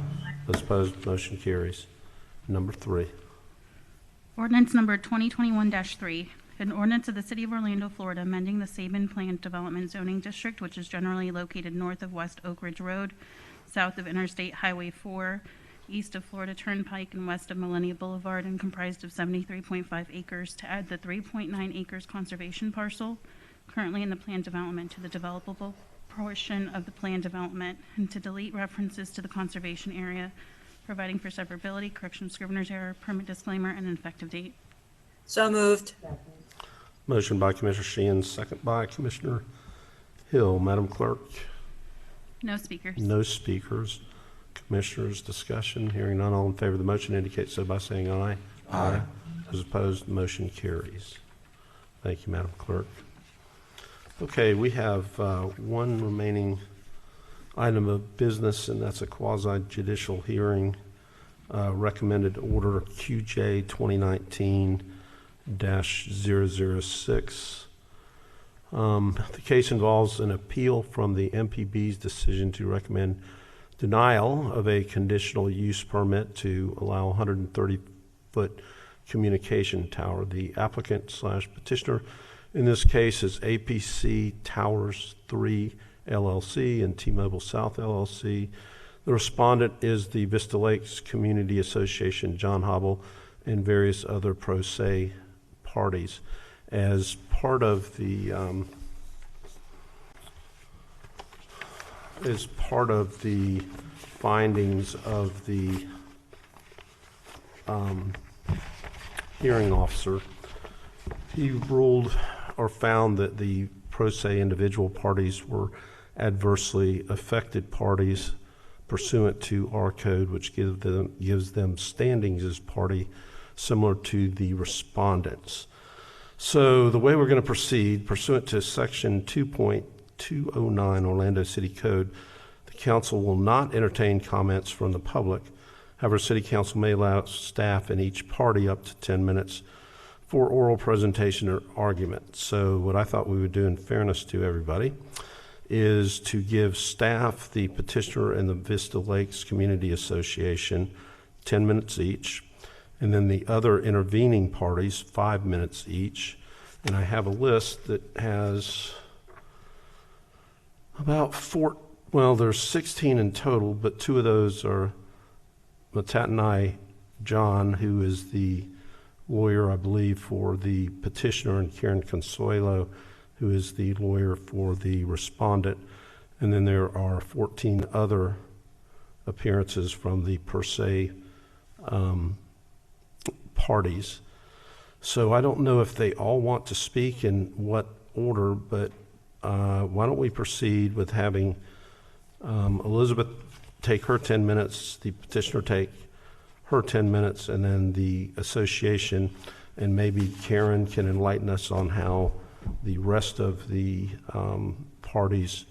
S1: Those opposed, motion carries. Number 3.
S4: Ordinance number 2021-3, an ordinance of the City of Orlando, Florida, amending the Sabin Plant Development Zoning District, which is generally located north of West Oak Ridge Road, south of Interstate Highway 4, east of Florida Turnpike, and west of Millennium Boulevard, and comprised of 73.5 acres, to add the 3.9 acres conservation parcel currently in the planned development to the developable portion of the planned development, and to delete references to the conservation area, providing for severability, correction of scrivener's error, permit disclaimer, and an effective date.
S5: So moved.
S1: Motion by Commissioner Sheehan, second by Commissioner Hill. Madam Clerk?
S4: No speakers.
S1: No speakers. Commissioners, discussion. Hearing none, all in favor of the motion indicate so by saying aye. Aye. Those opposed, the motion carries. Thank you, Madam Clerk. Okay, we have one remaining item of business, and that's a quasi-judicial hearing. Recommended order QJ 2019-006. The case involves an appeal from the MPB's decision to recommend denial of a conditional use permit to allow 130-foot communication tower. The applicant/petitioner in this case is APC Towers 3 LLC and T-Mobile South LLC. The respondent is the Vista Lakes Community Association, John Hobble, and various other pro se parties. As part of the findings of the hearing officer, he ruled or found that the pro se individual parties were adversely affected parties pursuant to our code, which gives them standings as party similar to the respondents. So the way we're going to proceed, pursuant to section 2.209 Orlando City Code, the council will not entertain comments from the public. However, City Council may allow staff and each party up to 10 minutes for oral presentation or argument. So what I thought we would do, in fairness to everybody, is to give staff, the petitioner, and the Vista Lakes Community Association 10 minutes each, and then the other intervening parties 5 minutes each. And I have a list that has about there's 16 in total, but 2 of those are Matatanai John, who is the lawyer, I believe, for the petitioner, and Karen Consuelo, who is the lawyer for the respondent. And then there are 14 other appearances from the per se parties. So I don't know if they all want to speak in what order, but why don't we proceed with having Elizabeth take her 10 minutes, the petitioner take her 10 minutes, and then the association, and maybe Karen can enlighten us on how the rest of the parties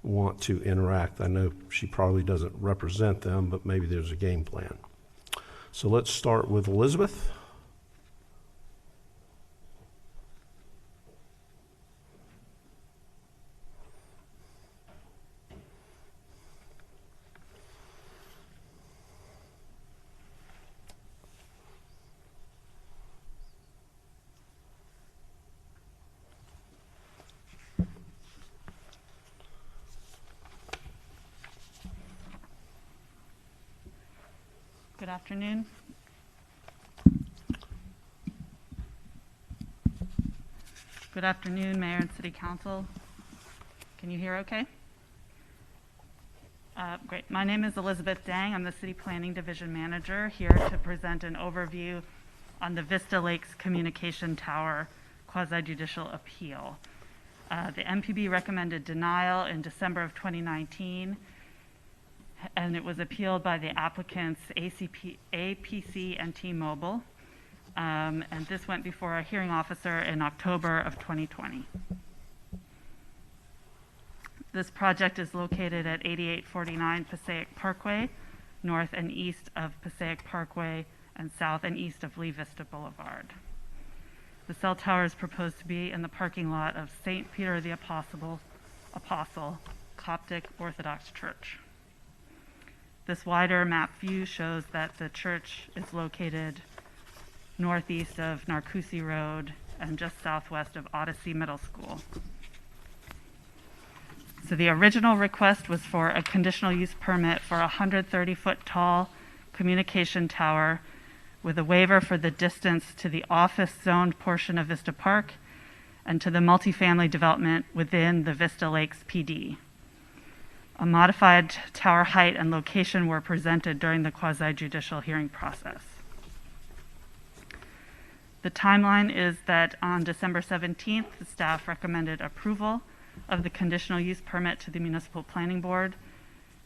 S1: want to interact. I know she probably doesn't represent them, but maybe there's a game plan. So let's start with Elizabeth.
S4: Good afternoon. Good afternoon, Mayor and City Council. Can you hear okay? Great. My name is Elizabeth Dang. I'm the City Planning Division Manager, here to present an overview on the Vista Lakes Communication Tower quasi-judicial appeal. The MPB recommended denial in December of 2019, and it was appealed by the applicants APC and T-Mobile. And this went before a hearing officer in October of 2020. This project is located at 8849 Passaic Parkway, north and east of Passaic Parkway, and south and east of Lee Vista Boulevard. The cell tower is proposed to be in the parking lot of St. Peter the Apostle Coptic Orthodox Church. This wider map view shows that the church is located northeast of Narcoossee Road and just southwest of Odyssey Middle School. So the original request was for a conditional use permit for a 130-foot tall communication tower with a waiver for the distance to the office zoned portion of Vista Park and to the multifamily development within the Vista Lakes PD. A modified tower height and location were presented during the quasi-judicial hearing process. The timeline is that on December 17th, the staff recommended approval of the conditional use permit to the Municipal Planning Board.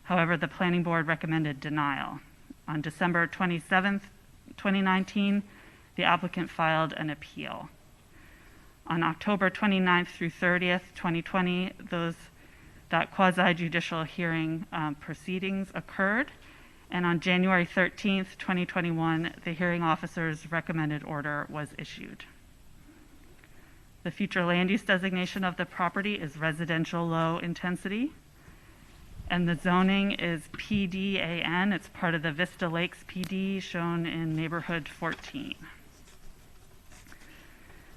S4: However, the Planning Board recommended denial. On December 27th, 2019, the applicant filed an appeal. On October 29th through 30th, 2020, that quasi-judicial hearing proceedings occurred, and on January 13th, 2021, the hearing officer's recommended order was issued. The future land use designation of the property is residential low intensity, and the zoning is PDAN. It's part of the Vista Lakes PD shown in neighborhood 14.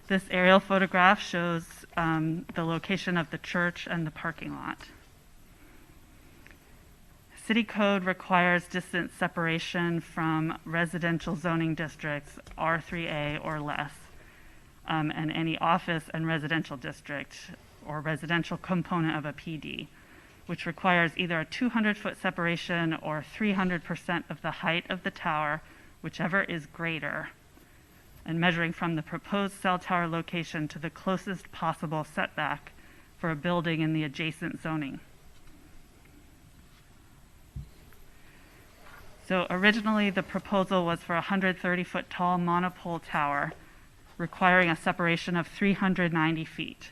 S4: This aerial photograph shows the location of the church and the parking lot. City code requires distance separation from residential zoning districts, R3A or less, and any office and residential district or residential component of a PD, which requires either a 200-foot separation or 300% of the height of the tower, whichever is greater, and measuring from the proposed cell tower location to the closest possible setback for a building in the adjacent zoning. So originally the proposal was for a 130-foot tall monopole tower requiring a separation of 390 feet.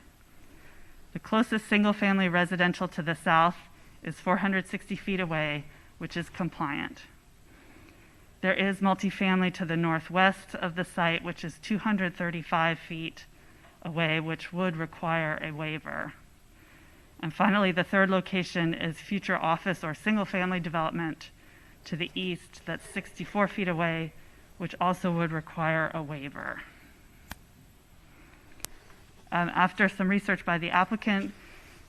S4: The closest single-family residential to the south is 460 feet away, which is compliant. There is multifamily to the northwest of the site, which is 235 feet away, which would require a waiver. And finally, the third location is future office or single-family development to the east that's 64 feet away, which also would require a waiver. After some research by the applicant,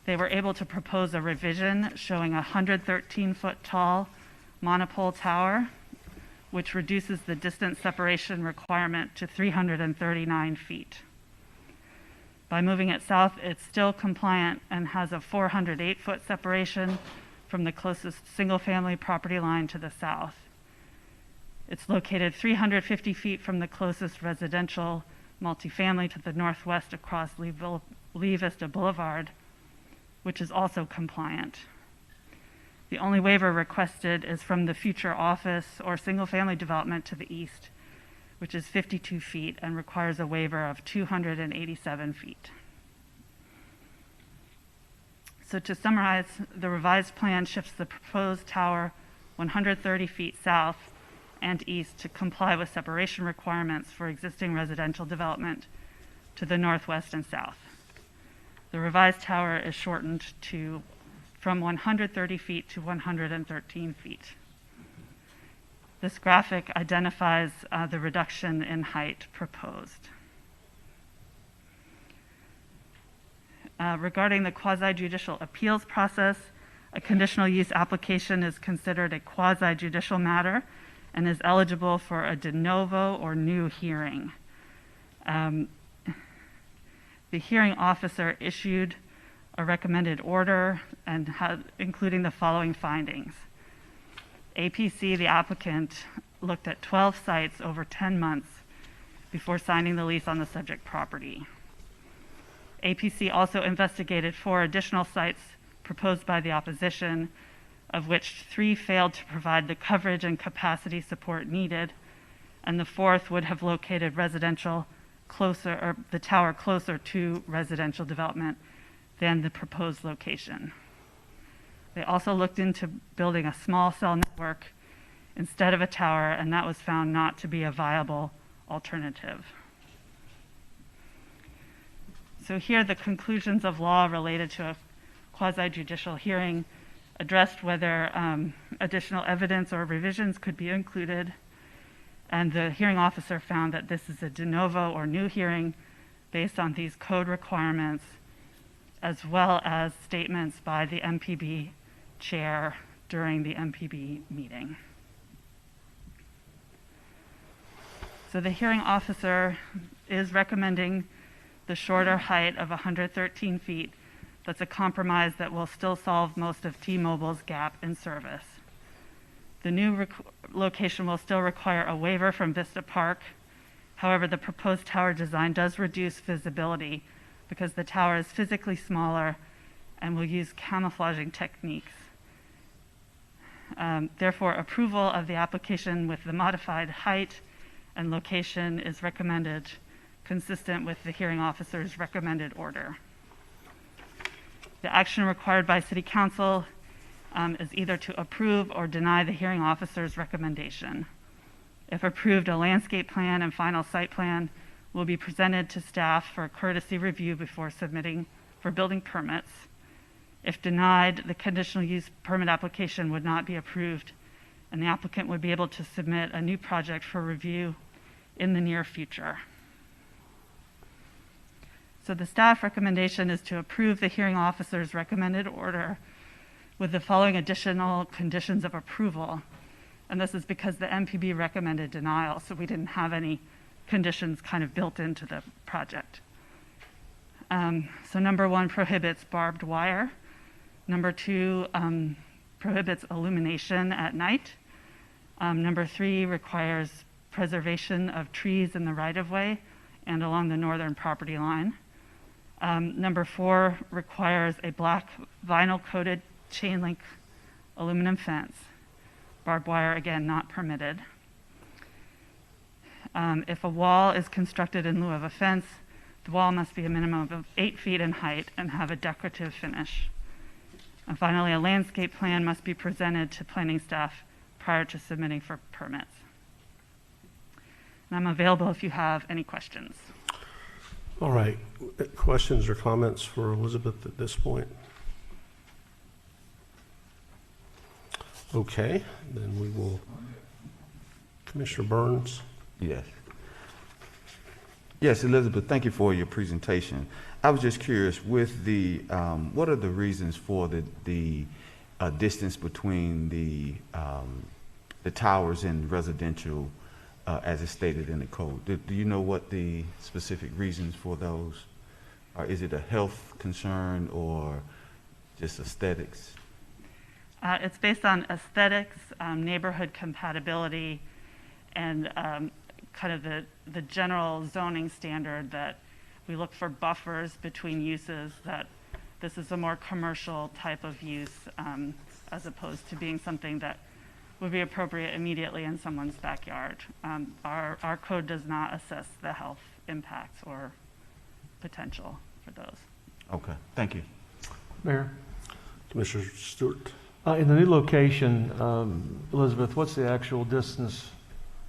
S4: they were able to propose a revision showing a 113-foot tall monopole tower, which reduces the distance separation requirement to 339 feet. By moving it south, it's still compliant and has a 408-foot separation from the closest single-family property line to the south. It's located 350 feet from the closest residential multifamily to the northwest across Lee Vista Boulevard,
S13: which is also compliant. The only waiver requested is from the future office or single-family development to the east, which is 52 feet and requires a waiver of 287 feet. So to summarize, the revised plan shifts the proposed tower 130 feet south and east to comply with separation requirements for existing residential development to the northwest and south. The revised tower is shortened from 130 feet to 113 feet. This graphic identifies the reduction in height proposed. Regarding the quasi-judicial appeals process, a conditional use application is considered a quasi-judicial matter and is eligible for a de novo or new hearing. The hearing officer issued a recommended order and including the following findings. APC, the applicant, looked at 12 sites over 10 months before signing the lease on the subject property. APC also investigated 4 additional sites proposed by the opposition, of which 3 failed to provide the coverage and capacity support needed, and the 4th would have located the tower closer to residential development than the proposed location. They also looked into building a small cell network instead of a tower, and that was found not to be a viable alternative. So here the conclusions of law related to a quasi-judicial hearing addressed whether additional evidence or revisions could be included, and the hearing officer found that this is a de novo or new hearing based on these code requirements, as well as statements by the MPB chair during the MPB meeting. So the hearing officer is recommending the shorter height of 113 feet. That's a compromise that will still solve most of T-Mobile's gap in service. The new location will still require a waiver from Vista Park. However, the proposed tower design does reduce visibility because the tower is physically smaller and will use camouflaging techniques. Therefore, approval of the application with the modified height and location is recommended, consistent with the hearing officer's recommended order. The action required by City Council is either to approve or deny the hearing officer's recommendation. If approved, a landscape plan and final site plan will be presented to staff for a courtesy review before submitting for building permits. If denied, the conditional use permit application would not be approved, and the applicant would be able to submit a new project for review in the near future. So the staff recommendation is to approve the hearing officer's recommended order with the following additional conditions of approval. And this is because the MPB recommended denial, so we didn't have any conditions kind of built into the project. So number 1 prohibits barbed wire. Number 2 prohibits illumination at night. Number 3 requires preservation of trees in the right-of-way and along the northern property line. Number 4 requires a black vinyl-coated chain link aluminum fence. Barbed wire, again, not permitted. If a wall is constructed in lieu of a fence, the wall must be a minimum of 8 feet in height and have a decorative finish. And finally, a landscape plan must be presented to planning staff prior to submitting for permits. And I'm available if you have any questions.
S1: All right. Questions or comments for Elizabeth at this point? Okay, then we will. Commissioner Burns?
S9: Yes. Yes, Elizabeth, thank you for your presentation. I was just curious, with the, what are the reasons for the distance between the towers and residential as is stated in the code? Do you know what the specific reasons for those are? Is it a health concern or just aesthetics?
S13: It's based on aesthetics, neighborhood compatibility, and kind of the general zoning standard that we look for buffers between uses that This is a more commercial type of use, as opposed to being something that would be appropriate immediately in someone's backyard. Our code does not assess the health impacts or potential for those.
S9: Okay, thank you.
S7: Mayor?
S1: Commissioner Stewart?
S7: In the new location, Elizabeth, what's the actual distance,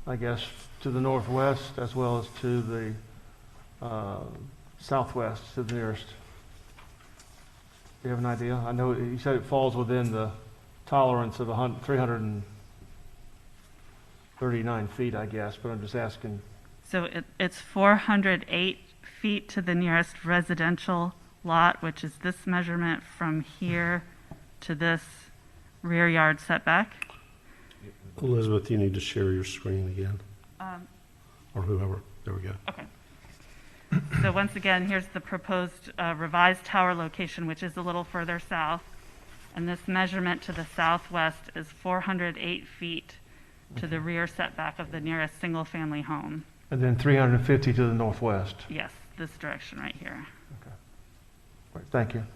S7: I guess, to the northwest as well as to the southwest, to the nearest? Do you have an idea? I know you said it falls within the tolerance of 339 feet, I guess, but I'm just asking.
S13: So it's 408 feet to the nearest residential lot, which is this measurement from here to this rear yard setback.
S1: Elizabeth, you need to share your screen again. Or whoever. There we go.
S13: Okay. So once again, here's the proposed revised tower location, which is a little further south. And this measurement to the southwest is 408 feet to the rear setback of the nearest single-family home.
S7: And then 350 to the northwest.
S13: Yes, this direction right here.
S7: Okay. Right, thank you.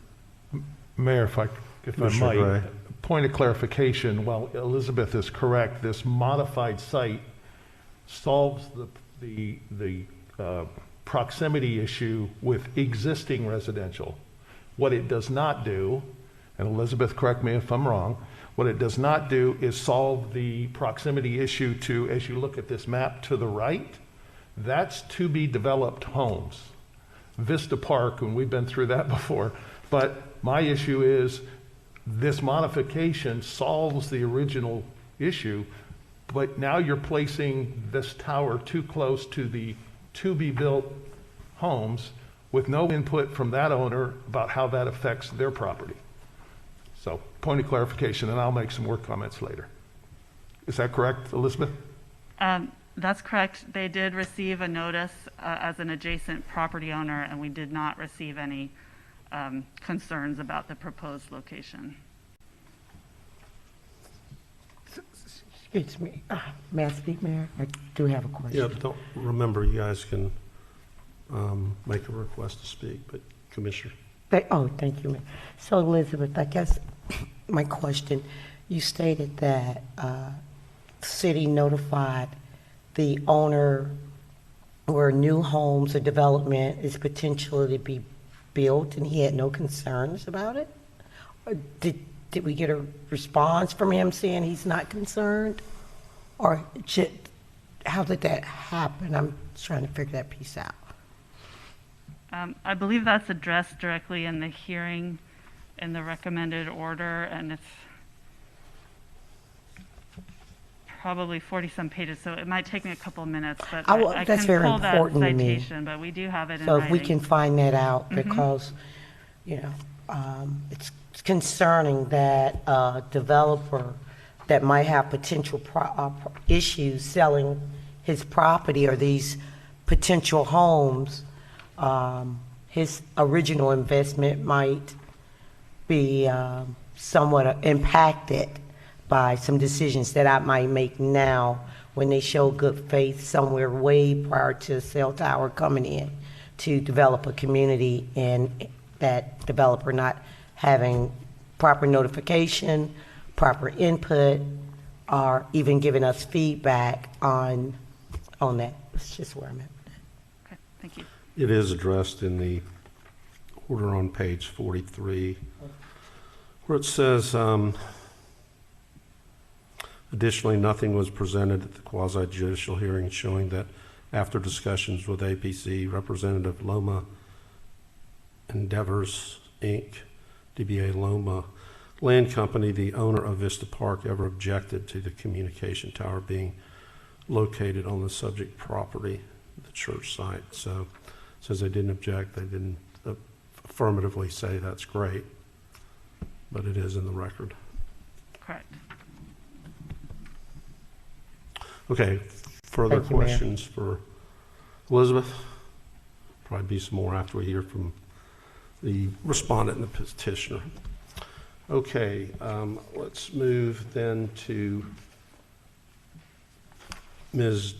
S2: Mayor, if I
S1: Commissioner
S2: might,
S1: Gray.
S2: point of clarification, while Elizabeth is correct, this modified site solves the proximity issue with existing residential. What it does not do, and Elizabeth, correct me if I'm wrong, what it does not do is solve the proximity issue to, as you look at this map to the right, that's to be developed homes. Vista Park, and we've been through that before, but my issue is this modification solves the original issue, but now you're placing this tower too close to the to-be-built homes with no input from that owner about how that affects their property. So, point of clarification, and I'll make some more comments later. Is that correct, Elizabeth?
S13: That's correct. They did receive a notice as an adjacent property owner, and we did not receive any concerns about the proposed location.
S8: Excuse me. May I speak, Mayor? I do have a question.
S1: Yeah, don't remember, you guys can make a request to speak, but Commissioner.
S8: Thank you, Mayor. So, Elizabeth, I guess my question, you stated that city notified the owner where new homes or development is potentially to be built, and he had no concerns about it? Or did we get a response from him saying he's not concerned? Or how did that happen? I'm trying to figure that piece out.
S13: I believe that's addressed directly in the hearing in the recommended order, and it's probably 40-some pages, so it might take me a couple minutes, but I
S8: that's
S13: can
S8: very
S13: pull that
S8: important to me.
S13: citation, but we do have it in
S8: So
S13: writing.
S8: if we can find that out, because, it's concerning that a developer that might have potential issues selling his property or these potential homes, his original investment might be somewhat impacted by some decisions that I might make now when they show good faith somewhere way prior to a cell tower coming in to develop a community, and that developer not having proper notification, proper input, or even giving us feedback on that. That's just where I'm at.
S13: Okay, thank you.
S1: It is addressed in the order on page 43, where it says, additionally, nothing was presented at the quasi-judicial hearing showing that after discussions with APC, Representative Loma Endeavors, Inc., DBA Loma Land Company, the owner of Vista Park, ever objected to the communication tower being located on the subject property, the church site. So it says they didn't object. They didn't affirmatively say that's great, but it is in the record.
S13: Correct.
S1: Okay, further
S8: Thank you, Mayor.
S1: questions for Elizabeth? Probably be some more after we hear from the respondent and the petitioner. Okay, let's move then to Ms.,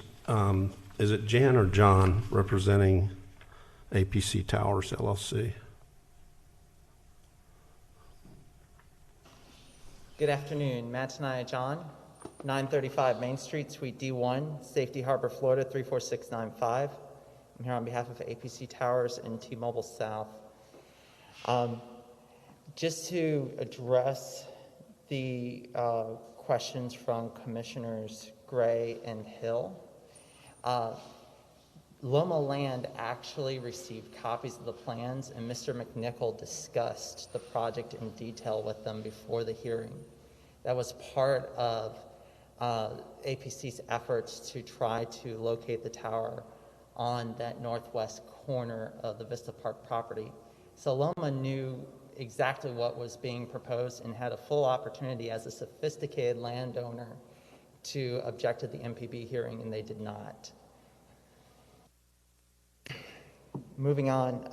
S1: is it Jan or John representing APC Towers LLC?
S14: Good afternoon. Matt Tanaya John, 935 Main Street, Suite D1, Safety Harbor, Florida, 34695. I'm here on behalf of APC Towers and T-Mobile South. Just to address the questions from Commissioners Gray and Hill, Loma Land actually received copies of the plans, and Mr. McNichol discussed the project in detail with them before the hearing. That was part of APC's efforts to try to locate the tower on that northwest corner of the Vista Park property. So Loma knew exactly what was being proposed and had a full opportunity as a sophisticated landowner to object to the MPB hearing, and they did not. Moving on,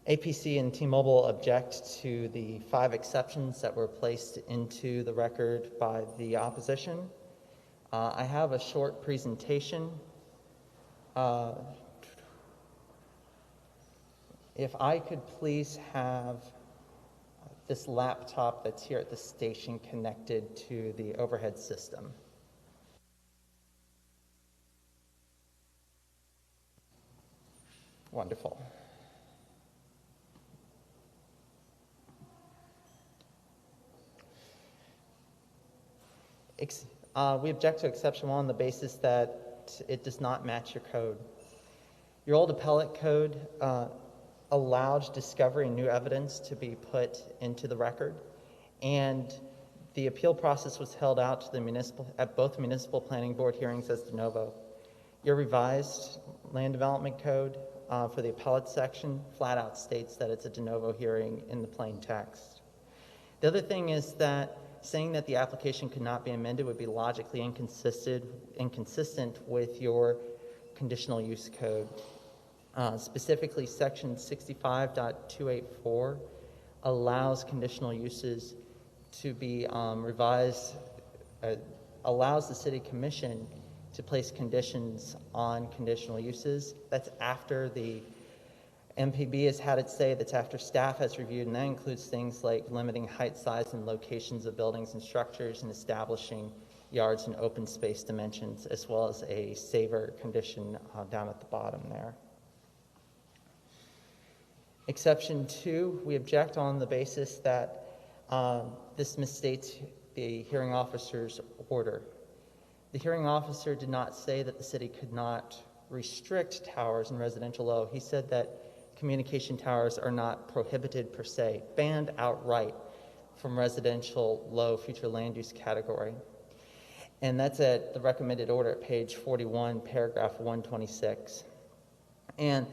S14: APC and T-Mobile object to the 5 exceptions that were placed into the record by the opposition. I have a short presentation. If I could please have this laptop that's here at the station connected to the overhead system. Wonderful. We object to exception 1 on the basis that it does not match your code. Your old appellate code allowed discovery and new evidence to be put into the record, and the appeal process was held out to at both municipal planning board hearings as de novo. Your revised land development code for the appellate section flat out states that it's a de novo hearing in the plain text. The other thing is that saying that the application could not be amended would be logically inconsistent with your conditional use code. Specifically, section 65.284 allows conditional uses to be revised, allows the city commission to place conditions on conditional uses. That's after the MPB has had its say, that's after staff has reviewed, and that includes things like limiting height, size, and locations of buildings and structures and establishing yards and open space dimensions, as well as a saver condition down at the bottom there. Exception 2, we object on the basis that this misstates the hearing officer's order. The hearing officer did not say that the city could not restrict towers in residential low. He said that communication towers are not prohibited per se, banned outright from residential low future land use category. And that's at the recommended order at page 41, paragraph 126. And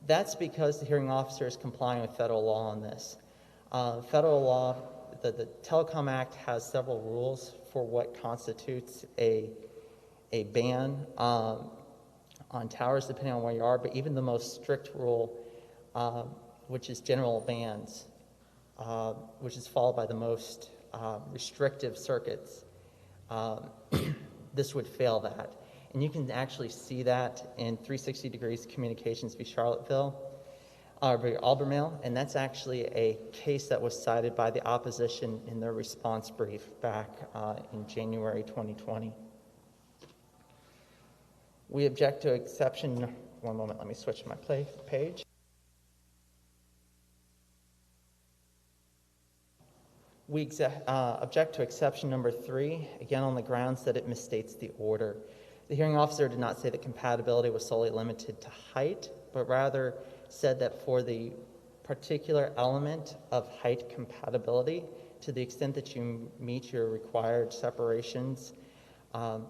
S14: that's because the hearing officer is complying with federal law on this. Federal law, the Telecom Act has several rules for what constitutes a ban on towers, depending on where you are, but even the most strict rule, which is general bans, which is followed by the most restrictive circuits, this would fail that. And you can actually see that in 360 Degrees Communications v. Charlottesville, Albemarle, and that's actually a case that was cited by the opposition in their response brief back in January 2020. We object to exception, one moment, let me switch my page. We object to exception number 3, again on the grounds that it misstates the order. The hearing officer did not say that compatibility was solely limited to height, but rather said that for the particular element of height compatibility, to the extent that you meet your required separations, the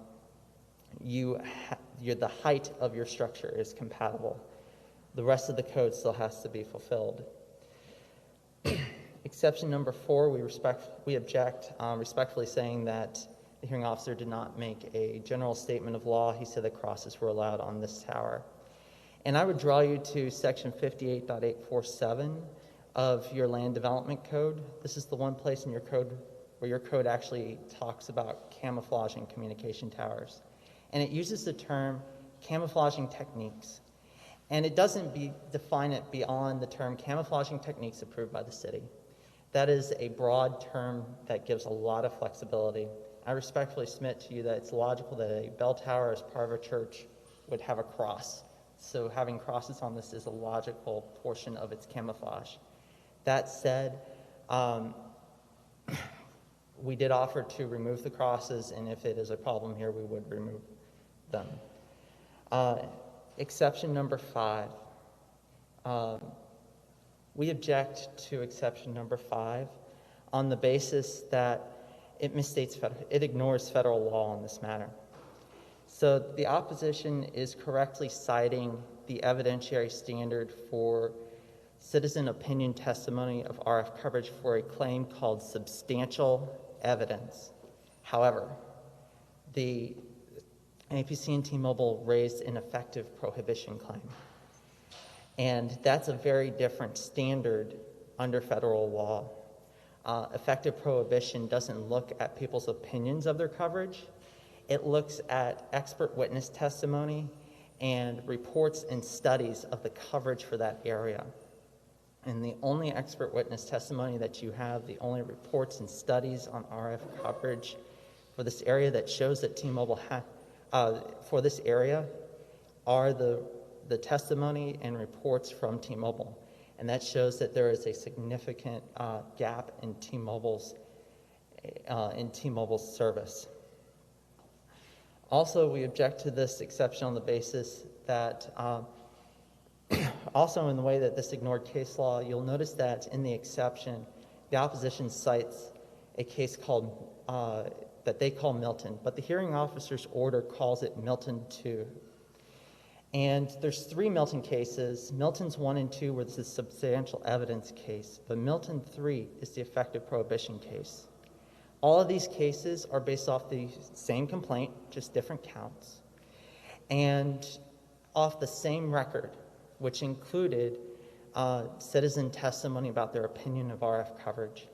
S14: height of your structure is compatible. The rest of the code still has to be fulfilled. Exception number 4, we object, respectfully saying that the hearing officer did not make a general statement of law. He said that crosses were allowed on this tower. And I would draw you to section 58.847 of your land development code. This is the one place in your code where your code actually talks about camouflaging communication towers. And it uses the term camouflaging techniques. And it doesn't define it beyond the term camouflaging techniques approved by the city. That is a broad term that gives a lot of flexibility. I respectfully submit to you that it's logical that a bell tower as part of a church would have a cross. So having crosses on this is a logical portion of its camouflage. That said, we did offer to remove the crosses, and if it is a problem here, we would remove them. Exception number 5. We object to exception number 5 on the basis that it ignores federal law on this matter. So the opposition is correctly citing the evidentiary standard for citizen opinion testimony of RF coverage for a claim called substantial evidence. However, the APC and T-Mobile raised an effective prohibition claim. And that's a very different standard under federal law. Effective prohibition doesn't look at people's opinions of their coverage. It looks at expert witness testimony and reports and studies of the coverage for that area. And the only expert witness testimony that you have, the only reports and studies on RF coverage for this area that shows that T-Mobile for this area are the testimony and reports from T-Mobile. And that shows that there is a significant gap in T-Mobile's service. Also, we object to this exception on the basis that also in the way that this ignored case law, you'll notice that in the exception, the opposition cites a case called that they call Milton, but the hearing officer's order calls it Milton 2. And there's 3 Milton cases. Milton's 1 and 2 were the substantial evidence case, but Milton 3 is the effective prohibition case. All of these cases are based off the same complaint, just different counts, and off the same record, which included citizen testimony about their opinion of RF coverage.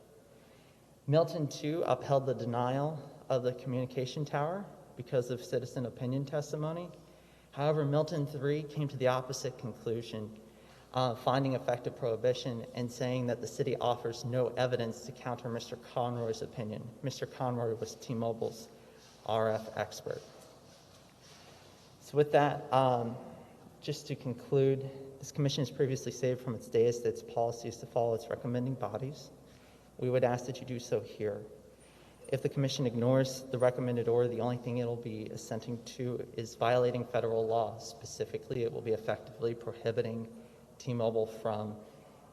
S14: Milton 2 upheld the denial of the communication tower because of citizen opinion testimony. However, Milton 3 came to the opposite conclusion, finding effective prohibition and saying that the city offers no evidence to counter Mr. Conroy's opinion. Mr. Conroy was T-Mobile's RF expert. So with that, just to conclude, this commission has previously stated from its days that its policy is to follow its recommending bodies. We would ask that you do so here. If the commission ignores the recommended order, the only thing it'll be assenting to is violating federal law. Specifically, it will be effectively prohibiting T-Mobile from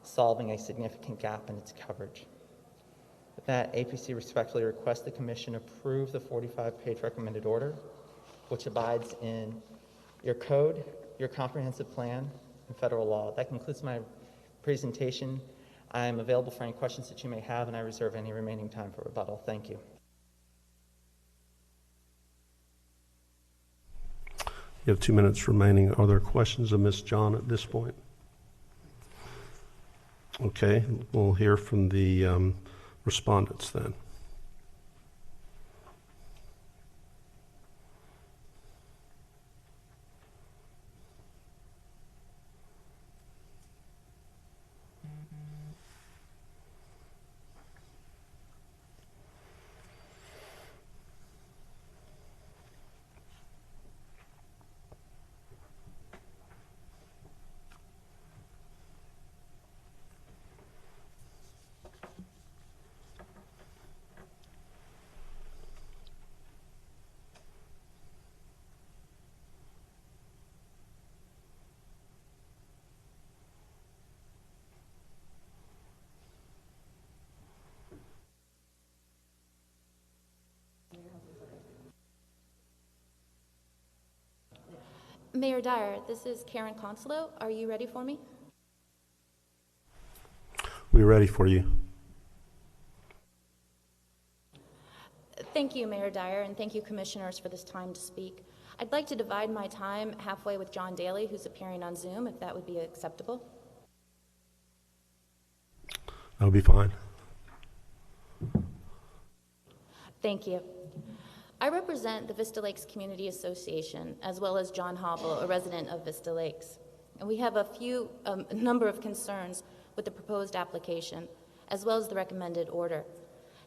S14: solving a significant gap in its coverage. With that, APC respectfully requests the commission approve the 45-page recommended order, which abides in your code, your comprehensive plan, and federal law. That concludes my presentation. I am available for any questions that you may have, and I reserve any remaining time for rebuttal. Thank you.
S1: You have 2 minutes remaining. Are there questions of Ms. John at this point? Okay, we'll hear from the respondents then.
S15: Mayor Dyer, this is Karen Consolo. Are you ready for me?
S1: We're ready for you.
S15: Thank you, Mayor Dyer, and thank you, commissioners, for this time to speak. I'd like to divide my time halfway with John Daly, who's appearing on Zoom, if that would be acceptable.
S1: That'll be fine.
S15: Thank you. I represent the Vista Lakes Community Association, as well as John Hobble, a resident of Vista Lakes. And we have a number of concerns with the proposed application. as well as the recommended order.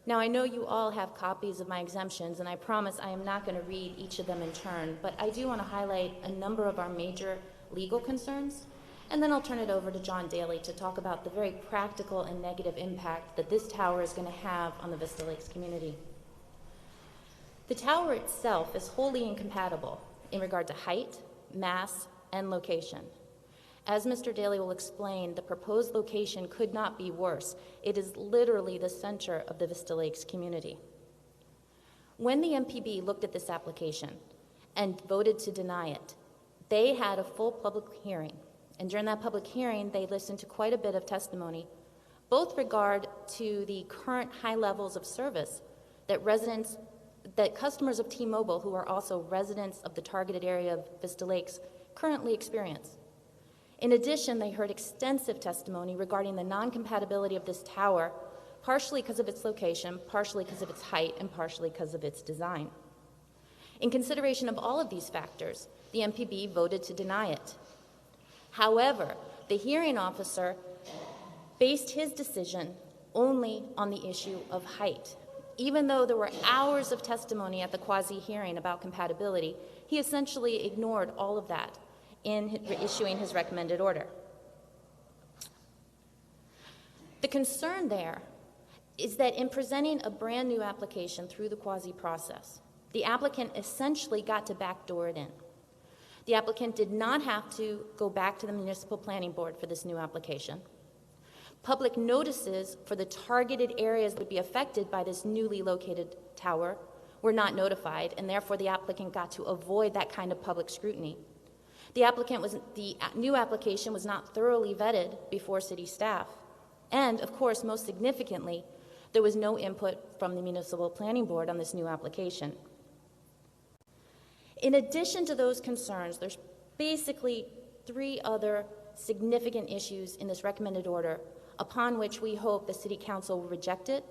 S15: Now, I know you all have copies of my exemptions, and I promise I am not going to read each of them in turn, but I do want to highlight a number of our major legal concerns, and then I'll turn it over to John Daly to talk about the very practical and negative impact that this tower is going to have on the Vista Lakes community. The tower itself is wholly incompatible in regard to height, mass, and location. As Mr. Daly will explain, the proposed location could not be worse. It is literally the center of the Vista Lakes community. When the MPB looked at this application and voted to deny it, they had a full public hearing. And during that public hearing, they listened to quite a bit of testimony, both regard to the current high levels of service that customers of T-Mobile, who are also residents of the targeted area of Vista Lakes, currently experience. In addition, they heard extensive testimony regarding the non-compatibility of this tower, partially because of its location, partially because of its height, and partially because of its design. In consideration of all of these factors, the MPB voted to deny it. However, the hearing officer based his decision only on the issue of height. Even though there were hours of testimony at the quasi-hearing about compatibility, he essentially ignored all of that in issuing his recommended order. The concern there is that in presenting a brand new application through the quasi process, the applicant essentially got to backdoor it in. The applicant did not have to go back to the municipal planning board for this new application. Public notices for the targeted areas that would be affected by this newly located tower were not notified, and therefore the applicant got to avoid that kind of public scrutiny. The new application was not thoroughly vetted before city staff. And, of course, most significantly, there was no input from the municipal planning board on this new application. In addition to those concerns, there's basically 3 other significant issues in this recommended order upon which we hope the City Council will reject it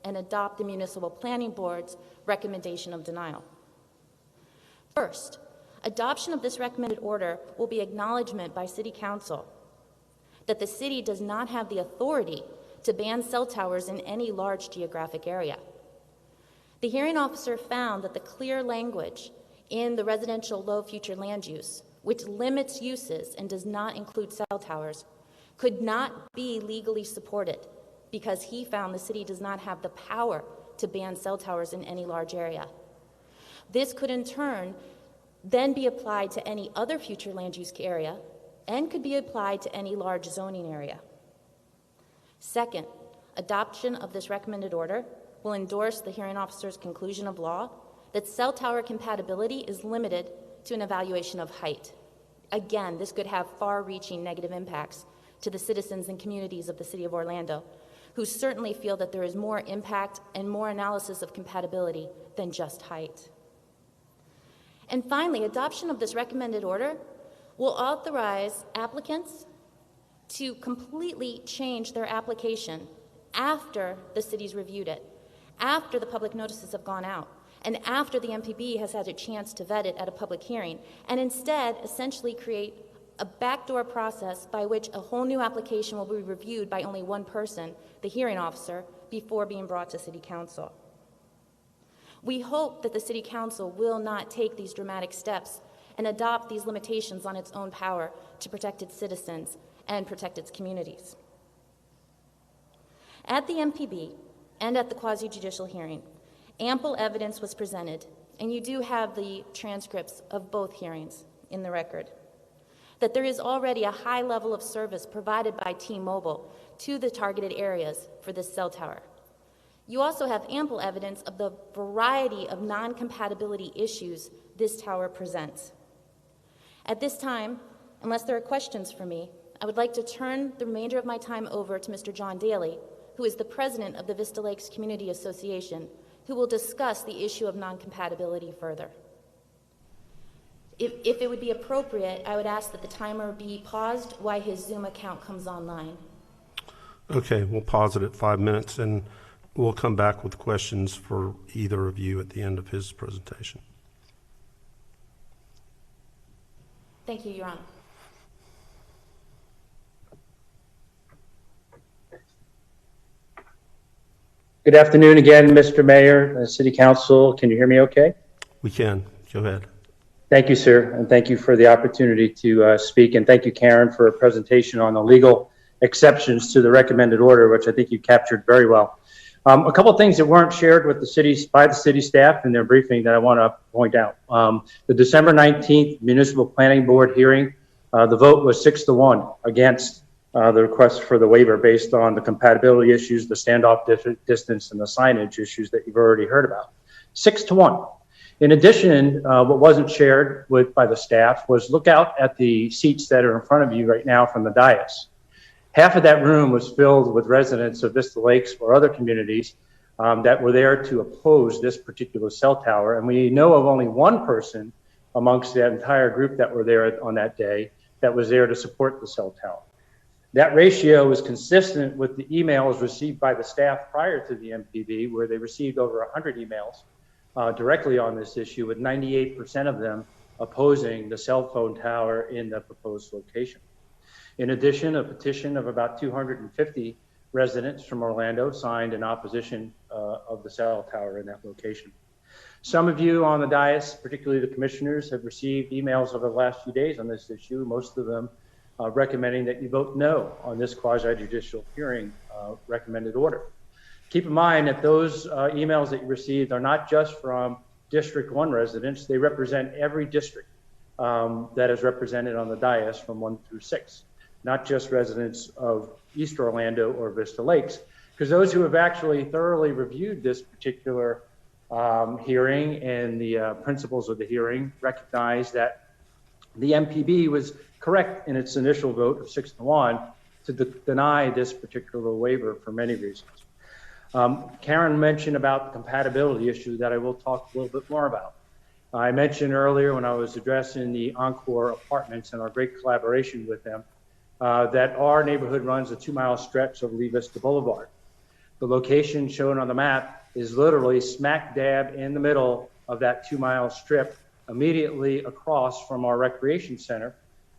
S15: and adopt the municipal planning board's recommendation of denial. First, adoption of this recommended order will be acknowledgement by City Council that the city does not have the authority to ban cell towers in any large geographic area. The hearing officer found that the clear language in the residential low future land use, which limits uses and does not include cell towers, could not be legally supported because he found the city does not have the power to ban cell towers in any large area. This could in turn then be applied to any other future land use area and could be applied to any large zoning area. Second, adoption of this recommended order will endorse the hearing officer's conclusion of law that cell tower compatibility is limited to an evaluation of height. Again, this could have far-reaching negative impacts to the citizens and communities of the City of Orlando, who certainly feel that there is more impact and more analysis of compatibility than just height. And finally, adoption of this recommended order will authorize applicants to completely change their application after the city's reviewed it, after the public notices have gone out, and after the MPB has had a chance to vet it at a public hearing, and instead essentially create a backdoor process by which a whole new application will be reviewed by only one person, the hearing officer, before being brought to City Council. We hope that the City Council will not take these dramatic steps and adopt these limitations on its own power to protect its citizens and protect its communities. At the MPB and at the quasi-judicial hearing, ample evidence was presented, and you do have the transcripts of both hearings in the record, that there is already a high level of service provided by T-Mobile to the targeted areas for this cell tower. You also have ample evidence of the variety of non-compatibility issues this tower presents. At this time, unless there are questions for me, I would like to turn the remainder of my time over to Mr. John Daly, who is the president of the Vista Lakes Community Association, who will discuss the issue of non-compatibility further. If it would be appropriate, I would ask that the timer be paused while his Zoom account comes online.
S1: Okay, we'll pause it at 5 minutes, and we'll come back with questions for either of you at the end of his presentation.
S15: Thank you, Your Honor.
S10: Good afternoon again, Mr. Mayor, City Council. Can you hear me okay?
S1: We can. Go ahead.
S10: Thank you, sir, and thank you for the opportunity to speak, and thank you, Karen, for a presentation on the legal exceptions to the recommended order, which I think you captured very well. A couple of things that weren't shared with by the city staff in their briefing that I want to point out. The December 19th Municipal Planning Board hearing, the vote was 6-1 against the request for the waiver based on the compatibility issues, the standoff distance, and the signage issues that you've already heard about. 6-1. In addition, what wasn't shared by the staff was look out at the seats that are in front of you right now from the dais. Half of that room was filled with residents of Vista Lakes or other communities that were there to oppose this particular cell tower. And we know of only one person amongst that entire group that were there on that day that was there to support the cell tower. That ratio was consistent with the emails received by the staff prior to the MPB, where they received over 100 emails directly on this issue, with 98% of them opposing the cell phone tower in the proposed location. In addition, a petition of about 250 residents from Orlando signed in opposition of the cell tower in that location. Some of you on the dais, particularly the commissioners, have received emails over the last few days on this issue, most of them recommending that you vote no on this quasi-judicial hearing recommended order. Keep in mind that those emails that you received are not just from District 1 residents, they represent every district that is represented on the dais from 1 through 6. Not just residents of East Orlando or Vista Lakes, because those who have actually thoroughly reviewed this particular hearing and the principles of the hearing recognize that the MPB was correct in its initial vote of 6-1 to deny this particular waiver for many reasons. Karen mentioned about the compatibility issue that I will talk a little bit more about. I mentioned earlier when I was addressing the Encore Apartments and our great collaboration with them, that our neighborhood runs a 2-mile stretch of Vista Boulevard. The location shown on the map is literally smack dab in the middle of that 2-mile strip, immediately across from our recreation center,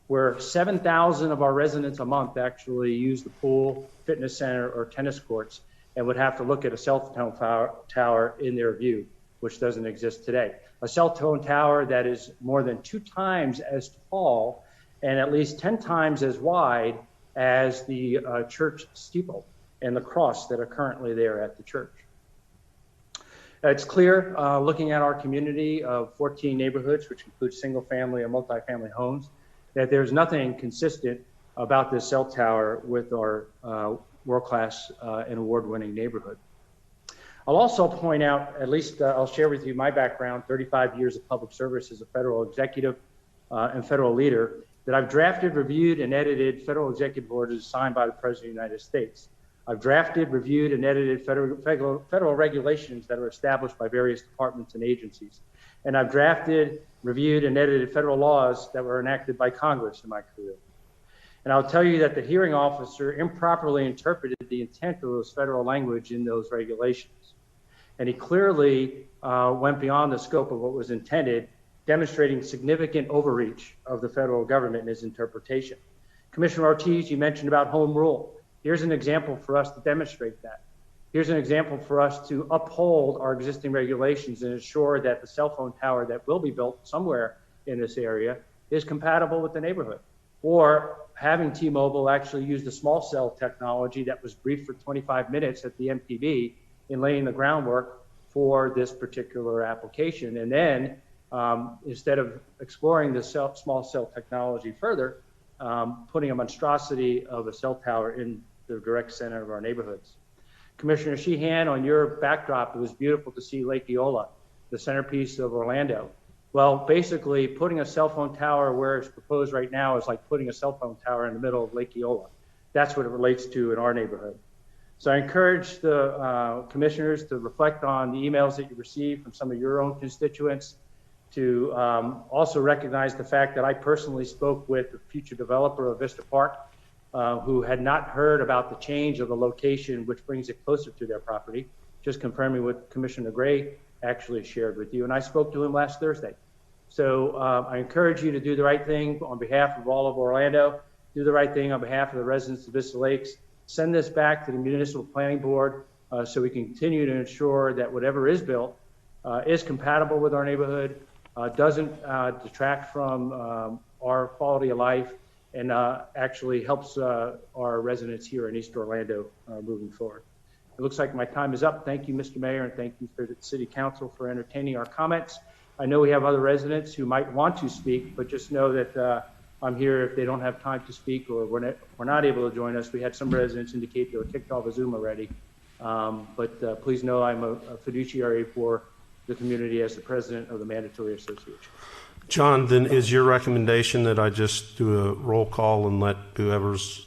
S10: where 7,000 of our residents a month actually use the pool, fitness center, or tennis courts, and would have to look at a cell phone tower in their view, which doesn't exist today. A cell phone tower that is more than 2 times as tall and at least 10 times as wide as the church steeple and the cross that are currently there at the church. It's clear, looking at our community of 14 neighborhoods, which includes single-family and multifamily homes, that there's nothing consistent about this cell tower with our world-class and award-winning neighborhood. I'll also point out, at least I'll share with you my background, 35 years of public service as a federal executive and federal leader, that I've drafted, reviewed, and edited federal executive orders signed by the President of the United States. I've drafted, reviewed, and edited federal regulations that are established by various departments and agencies. And I've drafted, reviewed, and edited federal laws that were enacted by Congress in my career. And I'll tell you that the hearing officer improperly interpreted the intent of those federal language in those regulations. And he clearly went beyond the scope of what was intended, demonstrating significant overreach of the federal government in his interpretation. Commissioner Ortiz, you mentioned about home rule. Here's an example for us to demonstrate that. Here's an example for us to uphold our existing regulations and ensure that the cell phone tower that will be built somewhere in this area is compatible with the neighborhood. Or having T-Mobile actually use the small cell technology that was briefed for 25 minutes at the MPB in laying the groundwork for this particular application. And then instead of exploring the small cell technology further, putting a monstrosity of a cell tower in the direct center of our neighborhoods. Commissioner Sheehan, on your backdrop, it was beautiful to see Lake Eola, the centerpiece of Orlando. Well, basically, putting a cell phone tower where it's proposed right now is like putting a cell phone tower in the middle of Lake Eola. That's what it relates to in our neighborhood. So I encourage the commissioners to reflect on the emails that you received from some of your own constituents, to also recognize the fact that I personally spoke with the future developer of Vista Park, who had not heard about the change of the location, which brings it closer to their property, just confirming what Commissioner Gray actually shared with you. And I spoke to him last Thursday. So I encourage you to do the right thing on behalf of all of Orlando, do the right thing on behalf of the residents of Vista Lakes, send this back to the Municipal Planning Board so we can continue to ensure that whatever is built is compatible with our neighborhood, doesn't detract from our quality of life, and actually helps our residents here in East Orlando moving forward. It looks like my time is up. Thank you, Mr. Mayor, and thank you for the City Council for entertaining our comments. I know we have other residents who might want to speak, but just know that I'm here if they don't have time to speak or we're not able to join us. We had some residents indicate they were kicked off of Zoom already. But please know I'm a fiduciary for the community as the president of the Mandatory Association.
S1: John, then is your recommendation that I just do a roll call and let whoever's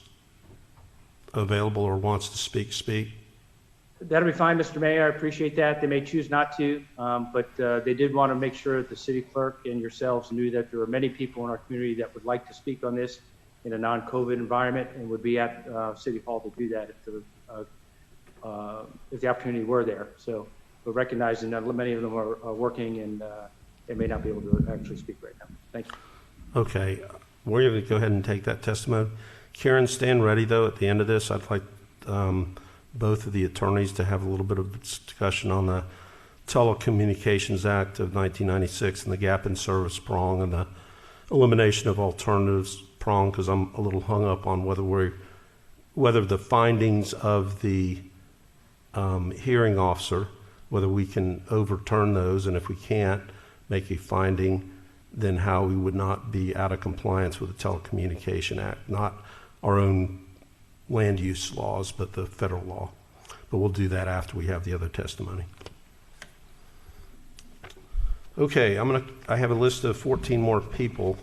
S1: available or wants to speak, speak?
S10: That'll be fine, Mr. Mayor. I appreciate that. They may choose not to, but they did want to make sure that the city clerk and yourselves knew that there are many people in our community that would like to speak on this in a non-COVID environment and would be at City Hall to do that if the opportunity were there. So we're recognizing that many of them are working and they may not be able to actually speak right now. Thank you.
S1: Okay, we're going to go ahead and take that testimony. Karen, stand ready though. At the end of this, I'd like both of the attorneys to have a little bit of discussion on the Telecommunications Act of 1996 and the gap in service prong and the elimination of alternatives prong, because I'm a little hung up on whether the findings of the hearing officer, whether we can overturn those, and if we can't make a finding, then how we would not be out of compliance with the Telecommunication Act, not our own land use laws, but the federal law. But we'll do that after we have the other testimony. Okay, I have a list of 14 more people,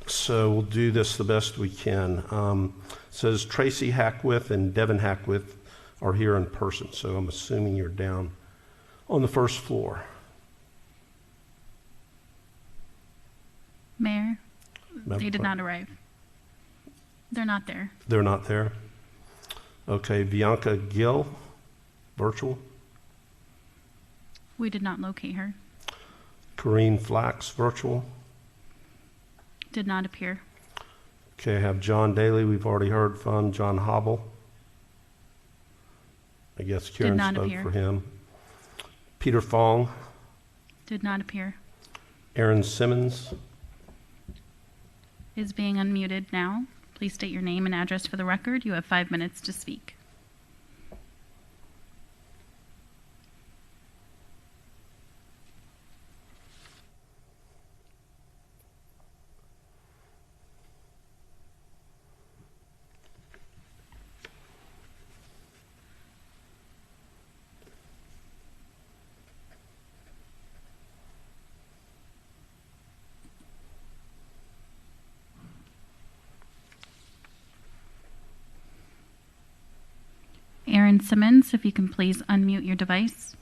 S1: so we'll do this the best we can. It says Tracy Hackwith and Devin Hackwith are here in person, so I'm assuming you're down on the first floor.
S4: Mayor, they did not arrive. They're not there.
S1: They're not there? Okay, Bianca Gill, virtual.
S4: We did not locate her.
S1: Corrine Flax, virtual.
S4: Did not appear.
S1: Okay, I have John Daly, we've already heard from. John Hobble. I guess Karen spoke for him. Peter Fong.
S4: Did not appear.
S1: Aaron Simmons.
S4: Is being unmuted now. Please state your name and address for the record. You have 5 minutes to speak. Aaron Simmons, if you can please unmute your device.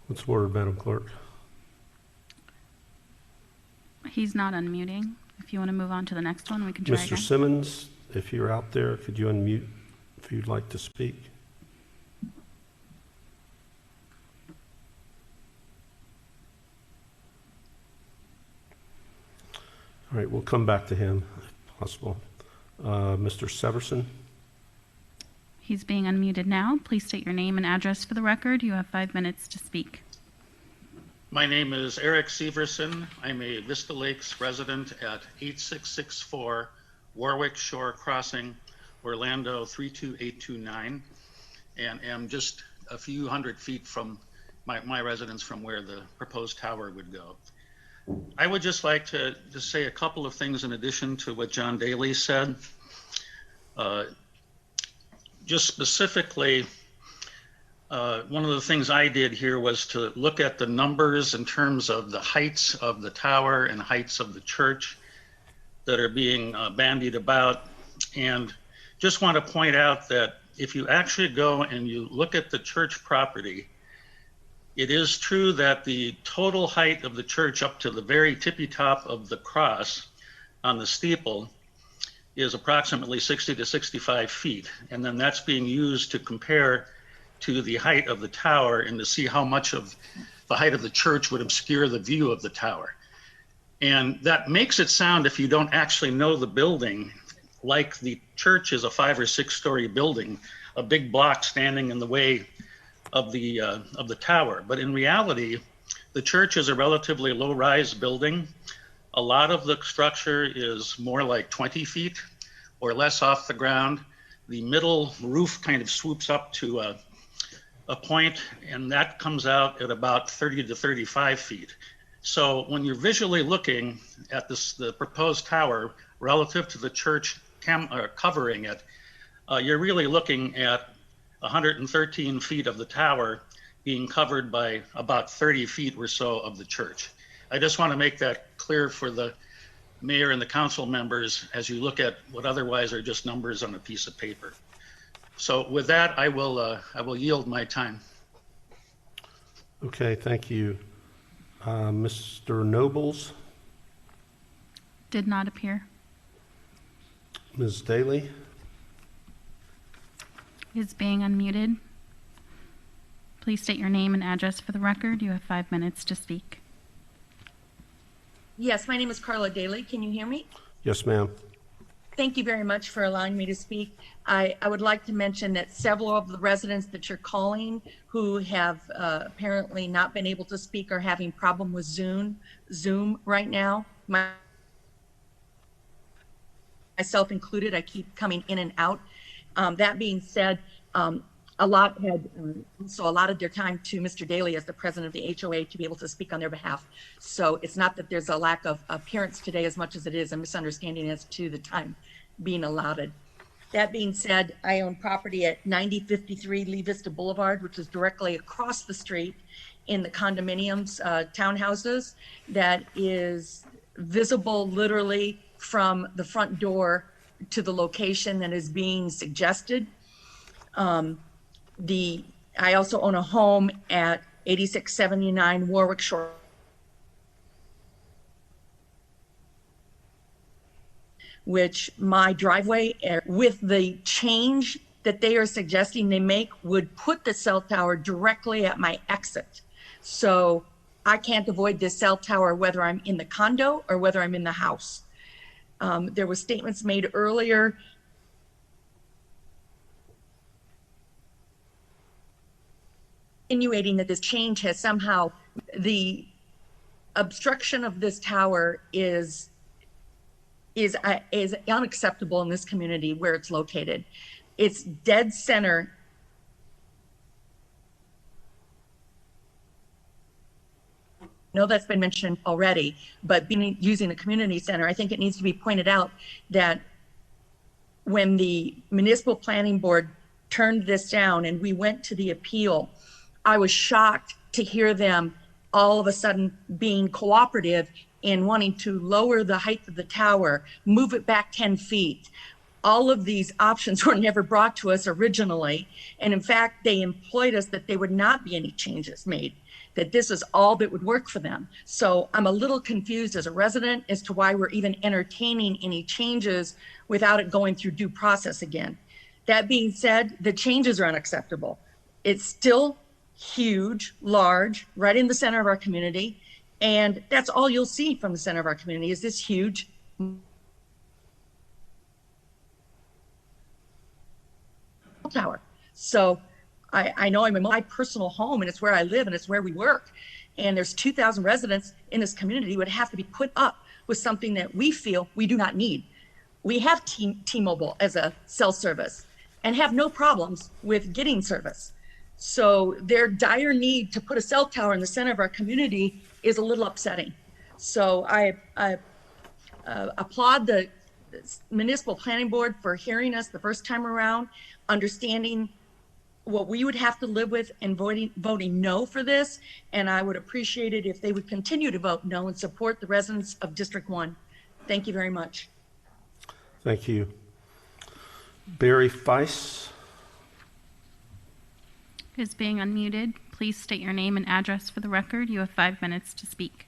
S1: What's the word, Madam Clerk?
S4: He's not unmuting. If you want to move on to the next one, we can try
S1: Mr.
S4: again.
S1: Simmons, if you're out there, could you unmute if you'd like to speak? All right, we'll come back to him if possible. Mr. Severson?
S4: He's being unmuted now. Please state your name and address for the record. You have 5 minutes to speak.
S16: My name is Eric Severson. I'm a Vista Lakes resident at 8664 Warwick Shore Crossing, Orlando 32829, and am just a few hundred feet from my residence from where the proposed tower would go. I would just like to just say a couple of things in addition to what John Daly said. Just specifically, one of the things I did here was to look at the numbers in terms of the heights of the tower and heights of the church that are being bandied about. And just want to point out that if you actually go and you look at the church property, it is true that the total height of the church up to the very tippy top of the cross on the steeple is approximately 60 to 65 feet. And then that's being used to compare to the height of the tower and to see how much of the height of the church would obscure the view of the tower. And that makes it sound, if you don't actually know the building, like the church is a 5 or 6 story building, a big block standing in the way of the tower. But in reality, the church is a relatively low rise building. A lot of the structure is more like 20 feet or less off the ground. The middle roof kind of swoops up to a point, and that comes out at about 30 to 35 feet. So when you're visually looking at the proposed tower relative to the church covering it, you're really looking at 113 feet of the tower being covered by about 30 feet or so of the church. I just want to make that clear for the mayor and the council members as you look at what otherwise are just numbers on a piece of paper. So with that, I will yield my time.
S1: Okay, thank you. Mr. Nobles?
S4: Did not appear.
S1: Ms. Daly?
S4: Is being unmuted. Please state your name and address for the record. You have 5 minutes to speak.
S17: Yes, my name is Carla Daly. Can you hear me?
S1: Yes, ma'am.
S17: Thank you very much for allowing me to speak. I would like to mention that several of the residents that you're calling who have apparently not been able to speak are having problem with Zoom right now. Myself included, I keep coming in and out. That being said, a lot had also allotted their time to Mr. Daly as the president of the HOA to be able to speak on their behalf. So it's not that there's a lack of appearance today as much as it is a misunderstanding as to the time being allotted. That being said, I own property at 9053 Lee Vista Boulevard, which is directly across the street in the condominiums, townhouses, that is visible literally from the front door to the location that is being suggested. I also own a home at 8679 Warwick Shore, which my driveway, with the change that they are suggesting they make, would put the cell tower directly at my exit. So I can't avoid this cell tower whether I'm in the condo or whether I'm in the house. There were statements made earlier insinuating that this change has somehow, the obstruction of this tower is unacceptable in this community where it's located. It's dead center. I know that's been mentioned already, but using a community center, I think it needs to be pointed out that when the municipal planning board turned this down and we went to the appeal, I was shocked to hear them all of a sudden being cooperative in wanting to lower the height of the tower, move it back 10 feet. All of these options were never brought to us originally. And in fact, they employed us that there would not be any changes made, that this is all that would work for them. So I'm a little confused as a resident as to why we're even entertaining any changes without it going through due process again. That being said, the changes are unacceptable. It's still huge, large, right in the center of our community. And that's all you'll see from the center of our community is this huge tower. So I know I'm in my personal home and it's where I live and it's where we work. and there's 2,000 residents in this community would have to be put up with something that we feel we do not need. We have T-Mobile as a cell service and have no problems with getting service. So their dire need to put a cell tower in the center of our community is a little upsetting. So I applaud the Municipal Planning Board for hearing us the first time around, understanding what we would have to live with and voting no for this. And I would appreciate it if they would continue to vote no and support the residents of District 1. Thank you very much.
S1: Thank you. Barry Feiss
S4: is being unmuted. Please state your name and address for the record. You have 5 minutes to speak.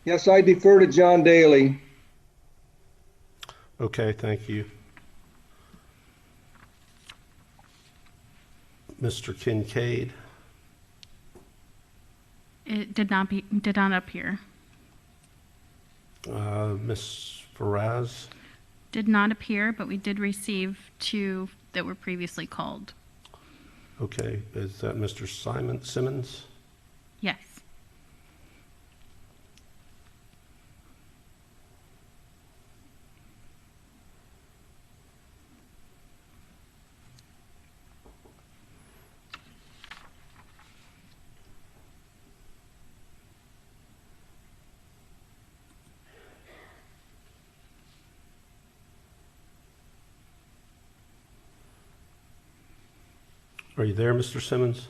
S18: Yes, I defer to John Daly.
S1: Okay, thank you. Mr. Kincaid.
S4: It did not appear.
S1: Ms. Faraz.
S4: Did not appear, but we did receive 2 that were previously called.
S1: Okay, is that Mr. Simmons?
S4: Yes.
S1: Are you there, Mr. Simmons?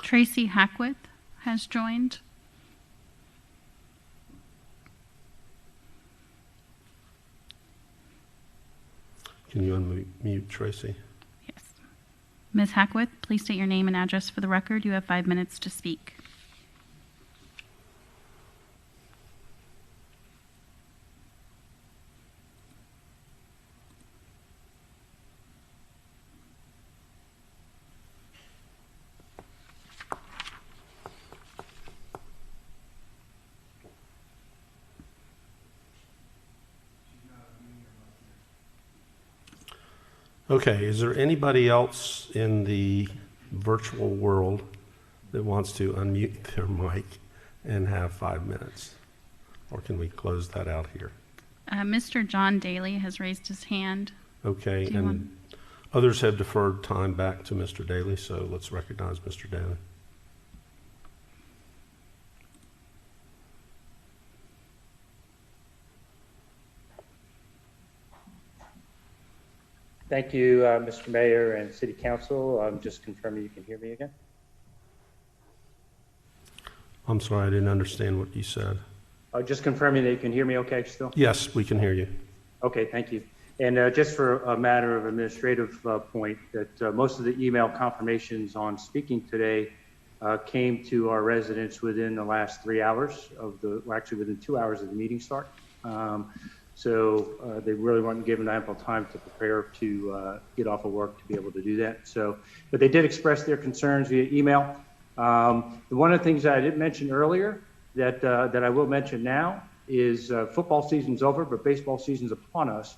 S4: Tracy Hackworth has joined.
S1: Can you unmute Tracy?
S4: Yes. Ms. Hackworth, please state your name and address for the record. You have 5 minutes to speak.
S1: Okay, is there anybody else in the virtual world that wants to unmute their mic and have 5 minutes? Or can we close that out here?
S4: Mr. John Daly has raised his hand.
S1: Okay, and others have deferred time back to Mr. Daly, so let's recognize Mr. Daly.
S10: Thank you, Mr. Mayor and City Council. I'm just confirming you can hear me again.
S1: I'm sorry, I didn't understand what you said.
S10: Just confirming that you can hear me okay still?
S1: Yes, we can hear you.
S10: Okay, thank you. And just for a matter of administrative point, that most of the email confirmations on speaking today came to our residents within the last 3 hours of the, well, actually within 2 hours of the meeting start. So they really weren't given ample time to prepare to get off of work to be able to do that. So, but they did express their concerns via email. One of the things that I didn't mention earlier that I will mention now is football season's over, but baseball season's upon us.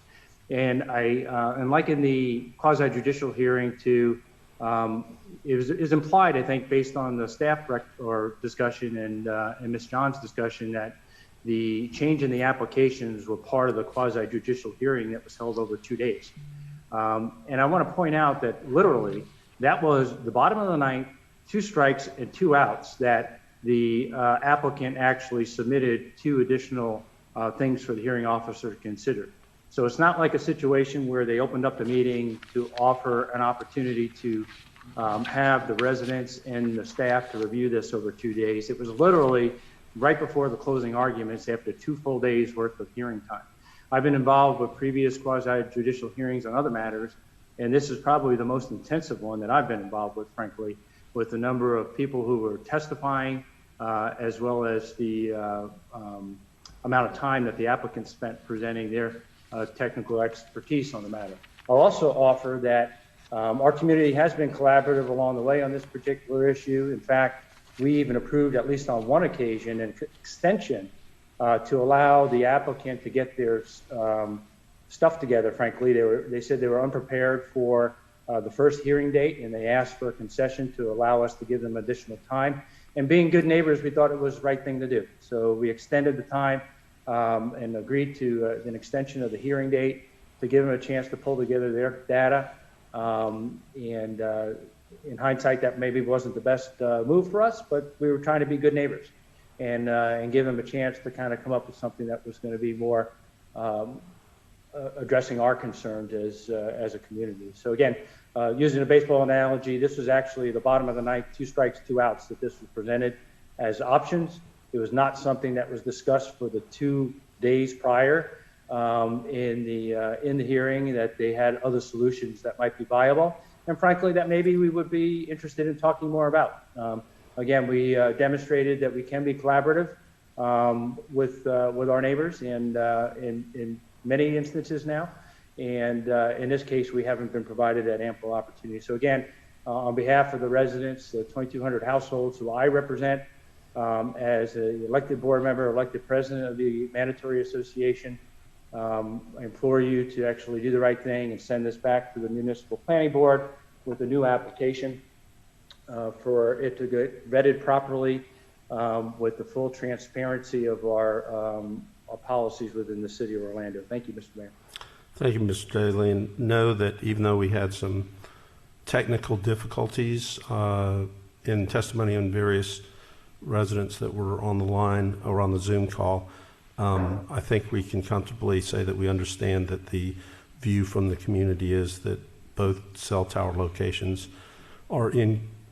S10: And and like in the quasi-judicial hearing too, it is implied, I think, based on the staff discussion and Ms. John's discussion, that the change in the applications were part of the quasi-judicial hearing that was held over 2 days. And I want to point out that literally that was the bottom of the ninth, 2 strikes and 2 outs, that the applicant actually submitted 2 additional things for the hearing officer to consider. So it's not like a situation where they opened up the meeting to offer an opportunity to have the residents and the staff to review this over 2 days. It was literally right before the closing arguments after 2 full days worth of hearing time. I've been involved with previous quasi-judicial hearings on other matters, and this is probably the most intensive one that I've been involved with, frankly, with the number of people who were testifying, as well as the amount of time that the applicant spent presenting their technical expertise on the matter. I'll also offer that our community has been collaborative along the way on this particular issue. In fact, we even approved, at least on one occasion, an extension to allow the applicant to get their stuff together. Frankly, they said they were unprepared for the first hearing date, and they asked for a concession to allow us to give them additional time. And being good neighbors, we thought it was the right thing to do. So we extended the time and agreed to an extension of the hearing date to give them a chance to pull together their data. In hindsight, that maybe wasn't the best move for us, but we were trying to be good neighbors and give them a chance to kind of come up with something that was going to be more addressing our concerns as a community. So again, using a baseball analogy, this was actually the bottom of the ninth, 2 strikes, 2 outs that this was presented as options. It was not something that was discussed for the 2 days prior in the hearing, that they had other solutions that might be viable, and frankly that maybe we would be interested in talking more about. Again, we demonstrated that we can be collaborative with our neighbors, and in many instances now, and in this case we haven't been provided that ample opportunity. So again, on behalf of the residents, the 2,200 households who I represent, as an elected board member, elected president of the Mandatory Association, I implore you to actually do the right thing and send this back to the Municipal Planning Board with a new application for it to get vetted properly with the full transparency of our policies within the city of Orlando. Thank you, Mr. Mayor.
S1: Thank you, Mr. Daly. And know that even though we had some technical difficulties in testimony on various residents that were on the line or on the Zoom call, I think we can comfortably say that we understand that the view from the community is that both cell tower locations are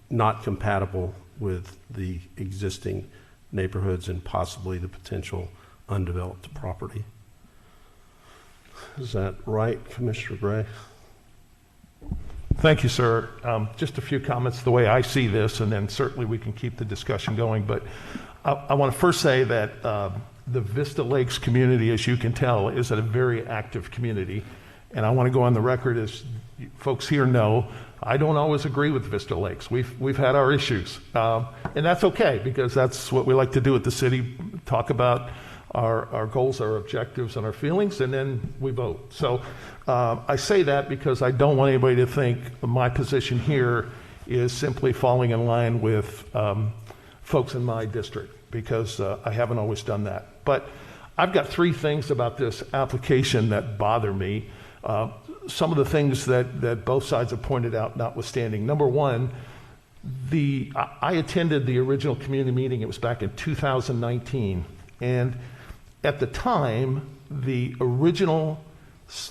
S1: not compatible with the existing neighborhoods and possibly the potential undeveloped property. Is that right, Commissioner Gray?
S2: Thank you, sir. Just a few comments the way I see this, and then certainly we can keep the discussion going. But I want to first say that the Vista Lakes community, as you can tell, is a very active community. And I want to go on the record, as folks here know, I don't always agree with Vista Lakes. We've had our issues. And that's okay, because that's what we like to do at the city, talk about our goals, our objectives, and our feelings, and then we vote. So I say that because I don't want anybody to think my position here is simply falling in line with folks in my district, because I haven't always done that. But I've got 3 things about this application that bother me. Some of the things that both sides have pointed out notwithstanding. Number one, I attended the original community meeting. It was back in 2019. And at the time, the original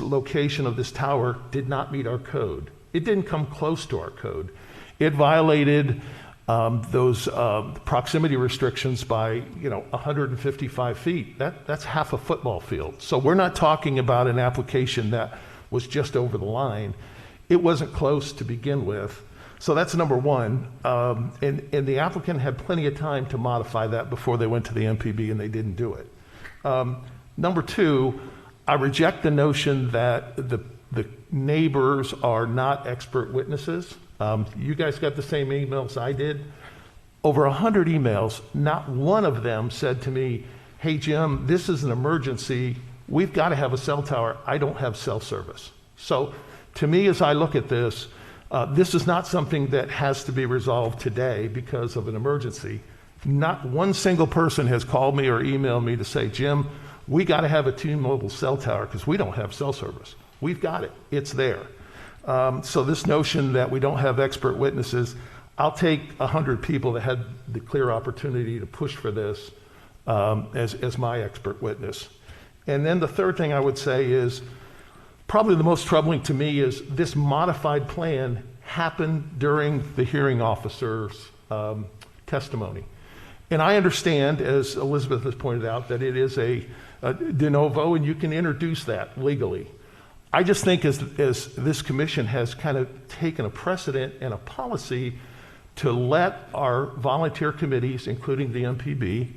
S2: location of this tower did not meet our code. It didn't come close to our code. It violated those proximity restrictions by 155 feet. That's half a football field. So we're not talking about an application that was just over the line. It wasn't close to begin with. So that's number one. And the applicant had plenty of time to modify that before they went to the MPB, and they didn't do it. Number two, I reject the notion that the neighbors are not expert witnesses. You guys got the same emails I did. Over 100 emails, not one of them said to me, hey, Jim, this is an emergency. We've got to have a cell tower. I don't have cell service. So to me, as I look at this, this is not something that has to be resolved today because of an emergency. Not one single person has called me or emailed me to say, Jim, we got to have a T-Mobile cell tower because we don't have cell service. We've got it. It's there. So this notion that we don't have expert witnesses, I'll take 100 people that had the clear opportunity to push for this as my expert witness. And then the third thing I would say is, probably the most troubling to me is this modified plan happened during the hearing officer's testimony. And I understand, as Elizabeth has pointed out, that it is a de novo and you can introduce that legally. I just think as this commission has kind of taken a precedent and a policy to let our volunteer committees, including the MPB,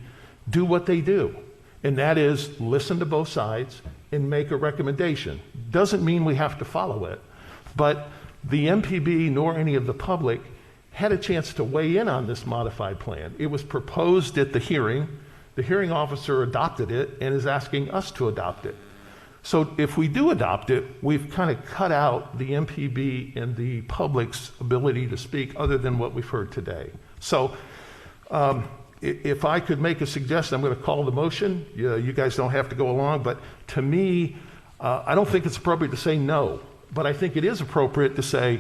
S2: do what they do. and that is listen to both sides and make a recommendation. Doesn't mean we have to follow it, but the MPB nor any of the public had a chance to weigh in on this modified plan. It was proposed at the hearing. The hearing officer adopted it and is asking us to adopt it. So if we do adopt it, we've kind of cut out the MPB and the public's ability to speak other than what we've heard today. So if I could make a suggestion, I'm going to call the motion. You guys don't have to go along, but to me, I don't think it's appropriate to say no, but I think it is appropriate to say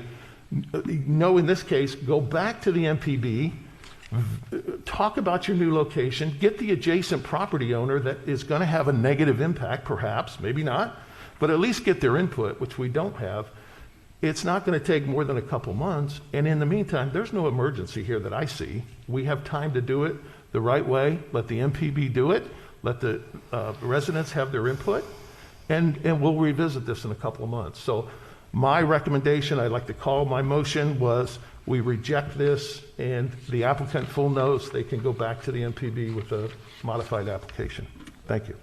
S2: no in this case, go back to the MPB, talk about your new location, get the adjacent property owner that is going to have a negative impact, perhaps, maybe not, but at least get their input, which we don't have. It's not going to take more than a couple months, and in the meantime, there's no emergency here that I see. We have time to do it the right way. Let the MPB do it. Let the residents have their input, and we'll revisit this in a couple of months. So my recommendation, I'd like to call my motion, was we reject this, and the applicant full knows they can go back to the MPB with a modified application. Thank you.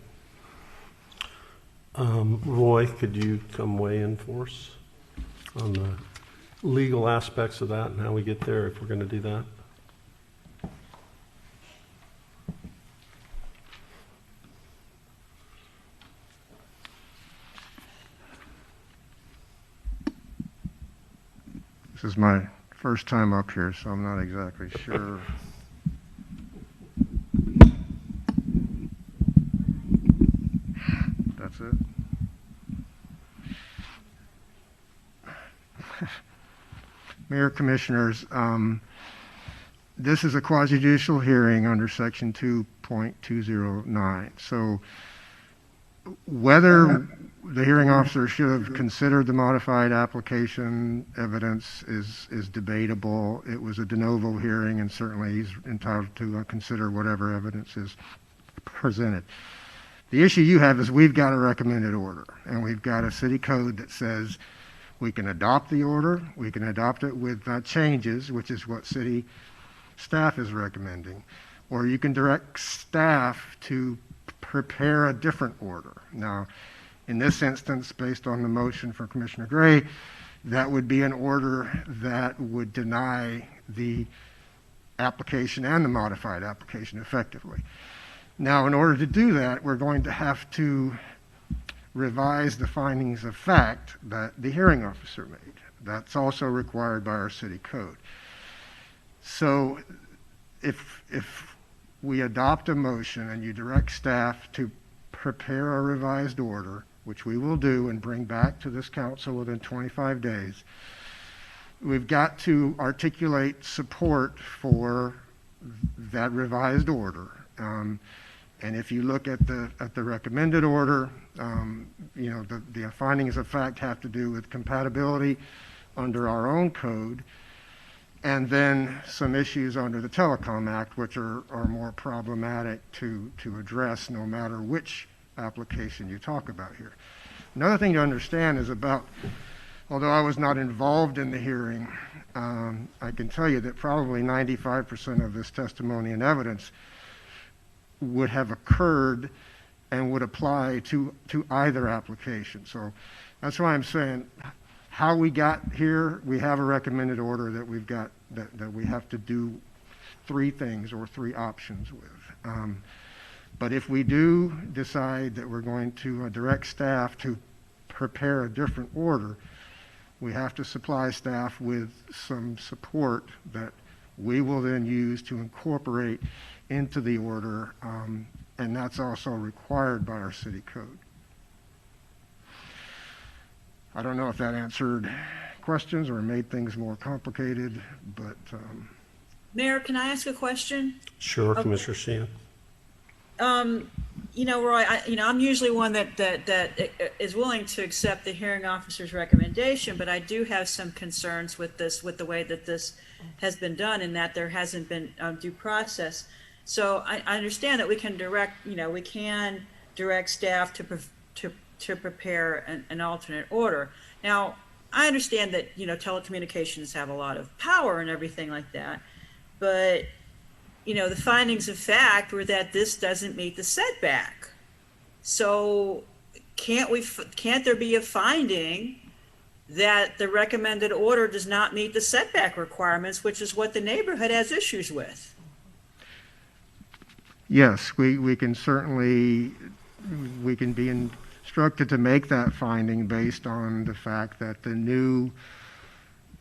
S1: Roy, could you come weigh in for us on the legal aspects of that and how we get there if we're going to do that?
S19: This is my first time up here, so I'm not exactly sure. That's it. Mayor, Commissioners, this is a quasi-judicial hearing under Section 2.209. So whether the hearing officer should have considered the modified application evidence is debatable. It was a de novo hearing, and certainly he's entitled to consider whatever evidence is presented. The issue you have is we've got a recommended order, and we've got a city code that says we can adopt the order, we can adopt it with changes, which is what city staff is recommending, or you can direct staff to prepare a different order. Now, in this instance, based on the motion for Commissioner Gray, that would be an order that would deny the application and the modified application effectively. Now, in order to do that, we're going to have to revise the findings of fact that the hearing officer made. That's also required by our city code. So if we adopt a motion and you direct staff to prepare a revised order, which we will do and bring back to this council within 25 days, we've got to articulate support for that revised order. And if you look at the recommended order, the findings of fact have to do with compatibility under our own code, and then some issues under the Telecom Act, which are more problematic to address no matter which application you talk about here. Another thing to understand is although I was not involved in the hearing, I can tell you that probably 95% of this testimony and evidence would have occurred and would apply to either application. So that's why I'm saying how we got here, we have a recommended order that we've got that we have to do three things or three options with. But if we do decide that we're going to direct staff to prepare a different order, we have to supply staff with some support that we will then use to incorporate into the order, and that's also required by our city code. I don't know if that answered questions or made things more complicated, but...
S5: Mayor, can I ask a question?
S1: Sure, okay. Commissioner Sheehan.
S5: Roy, I'm usually one that is willing to accept the hearing officer's recommendation, but I do have some concerns with the way that this has been done, and that there hasn't been due process. So I understand that we can direct staff to prepare an alternate order. Now, I understand that telecommunications have a lot of power and everything like that, but the findings of fact were that this doesn't meet the setback. So can't there be a finding that the recommended order does not meet the setback requirements, which is what the neighborhood has issues with?
S19: Yes, we can certainly, we can be instructed to make that finding based on the fact that the new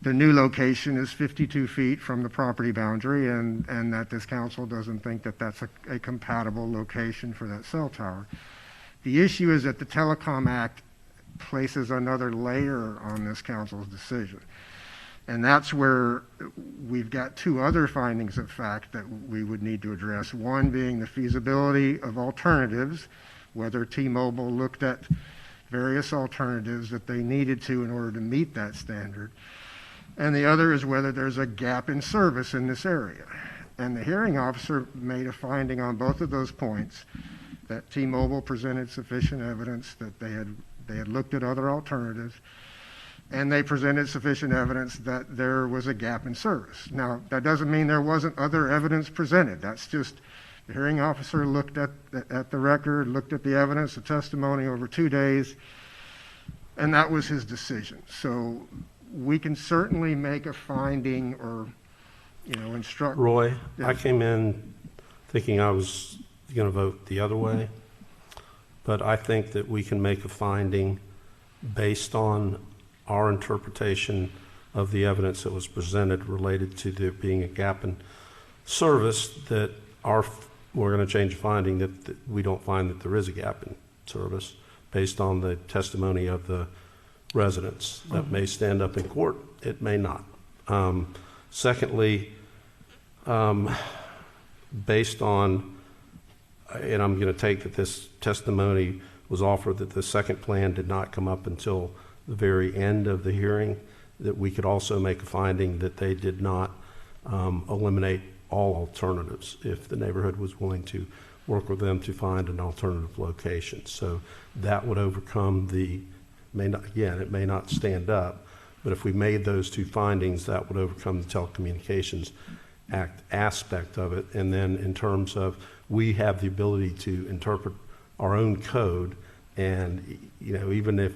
S19: location is 52 feet from the property boundary, and that this council doesn't think that that's a compatible location for that cell tower. The issue is that the Telecom Act places another layer on this council's decision. And that's where we've got two other findings of fact that we would need to address. One being the feasibility of alternatives, whether T-Mobile looked at various alternatives that they needed to in order to meet that standard. And the other is whether there's a gap in service in this area. And the hearing officer made a finding on both of those points, that T-Mobile presented sufficient evidence that they had looked at other alternatives, and they presented sufficient evidence that there was a gap in service. Now, that doesn't mean there wasn't other evidence presented. That's just the hearing officer looked at the record, looked at the evidence, the testimony over 2 days, and that was his decision. So we can certainly make a finding or, instruct.
S1: Roy,
S19: Yeah.
S1: I came in thinking I was going to vote the other way, but I think that we can make a finding based on our interpretation of the evidence that was presented related to there being a gap in service, that we're going to change the finding that we don't find that there is a gap in service based on the testimony of the residents. That may stand up in court, it may not. Secondly, based on, and I'm going to take that this testimony was offered that the second plan did not come up until the very end of the hearing, that we could also make a finding that they did not eliminate all alternatives if the neighborhood was willing to work with them to find an alternative location. So that would overcome it may not stand up, but if we made those two findings, that would overcome the Telecommunications Act aspect of it. And then in terms of, we have the ability to interpret our own code, and even if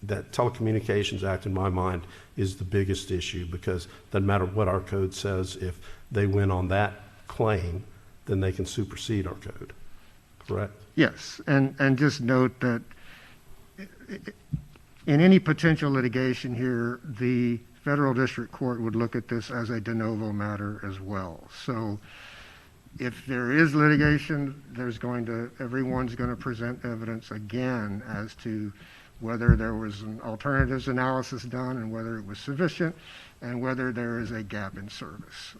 S1: that Telecommunications Act, in my mind, is the biggest issue, because it doesn't matter what our code says, if they win on that claim, then they can supersede our code. Correct?
S19: Yes, and just note that in any potential litigation here, the federal district court would look at this as a de novo matter as well. So if there is litigation, everyone's going to present evidence again as to whether there was an alternatives analysis done and whether it was sufficient, and whether there is a gap in service.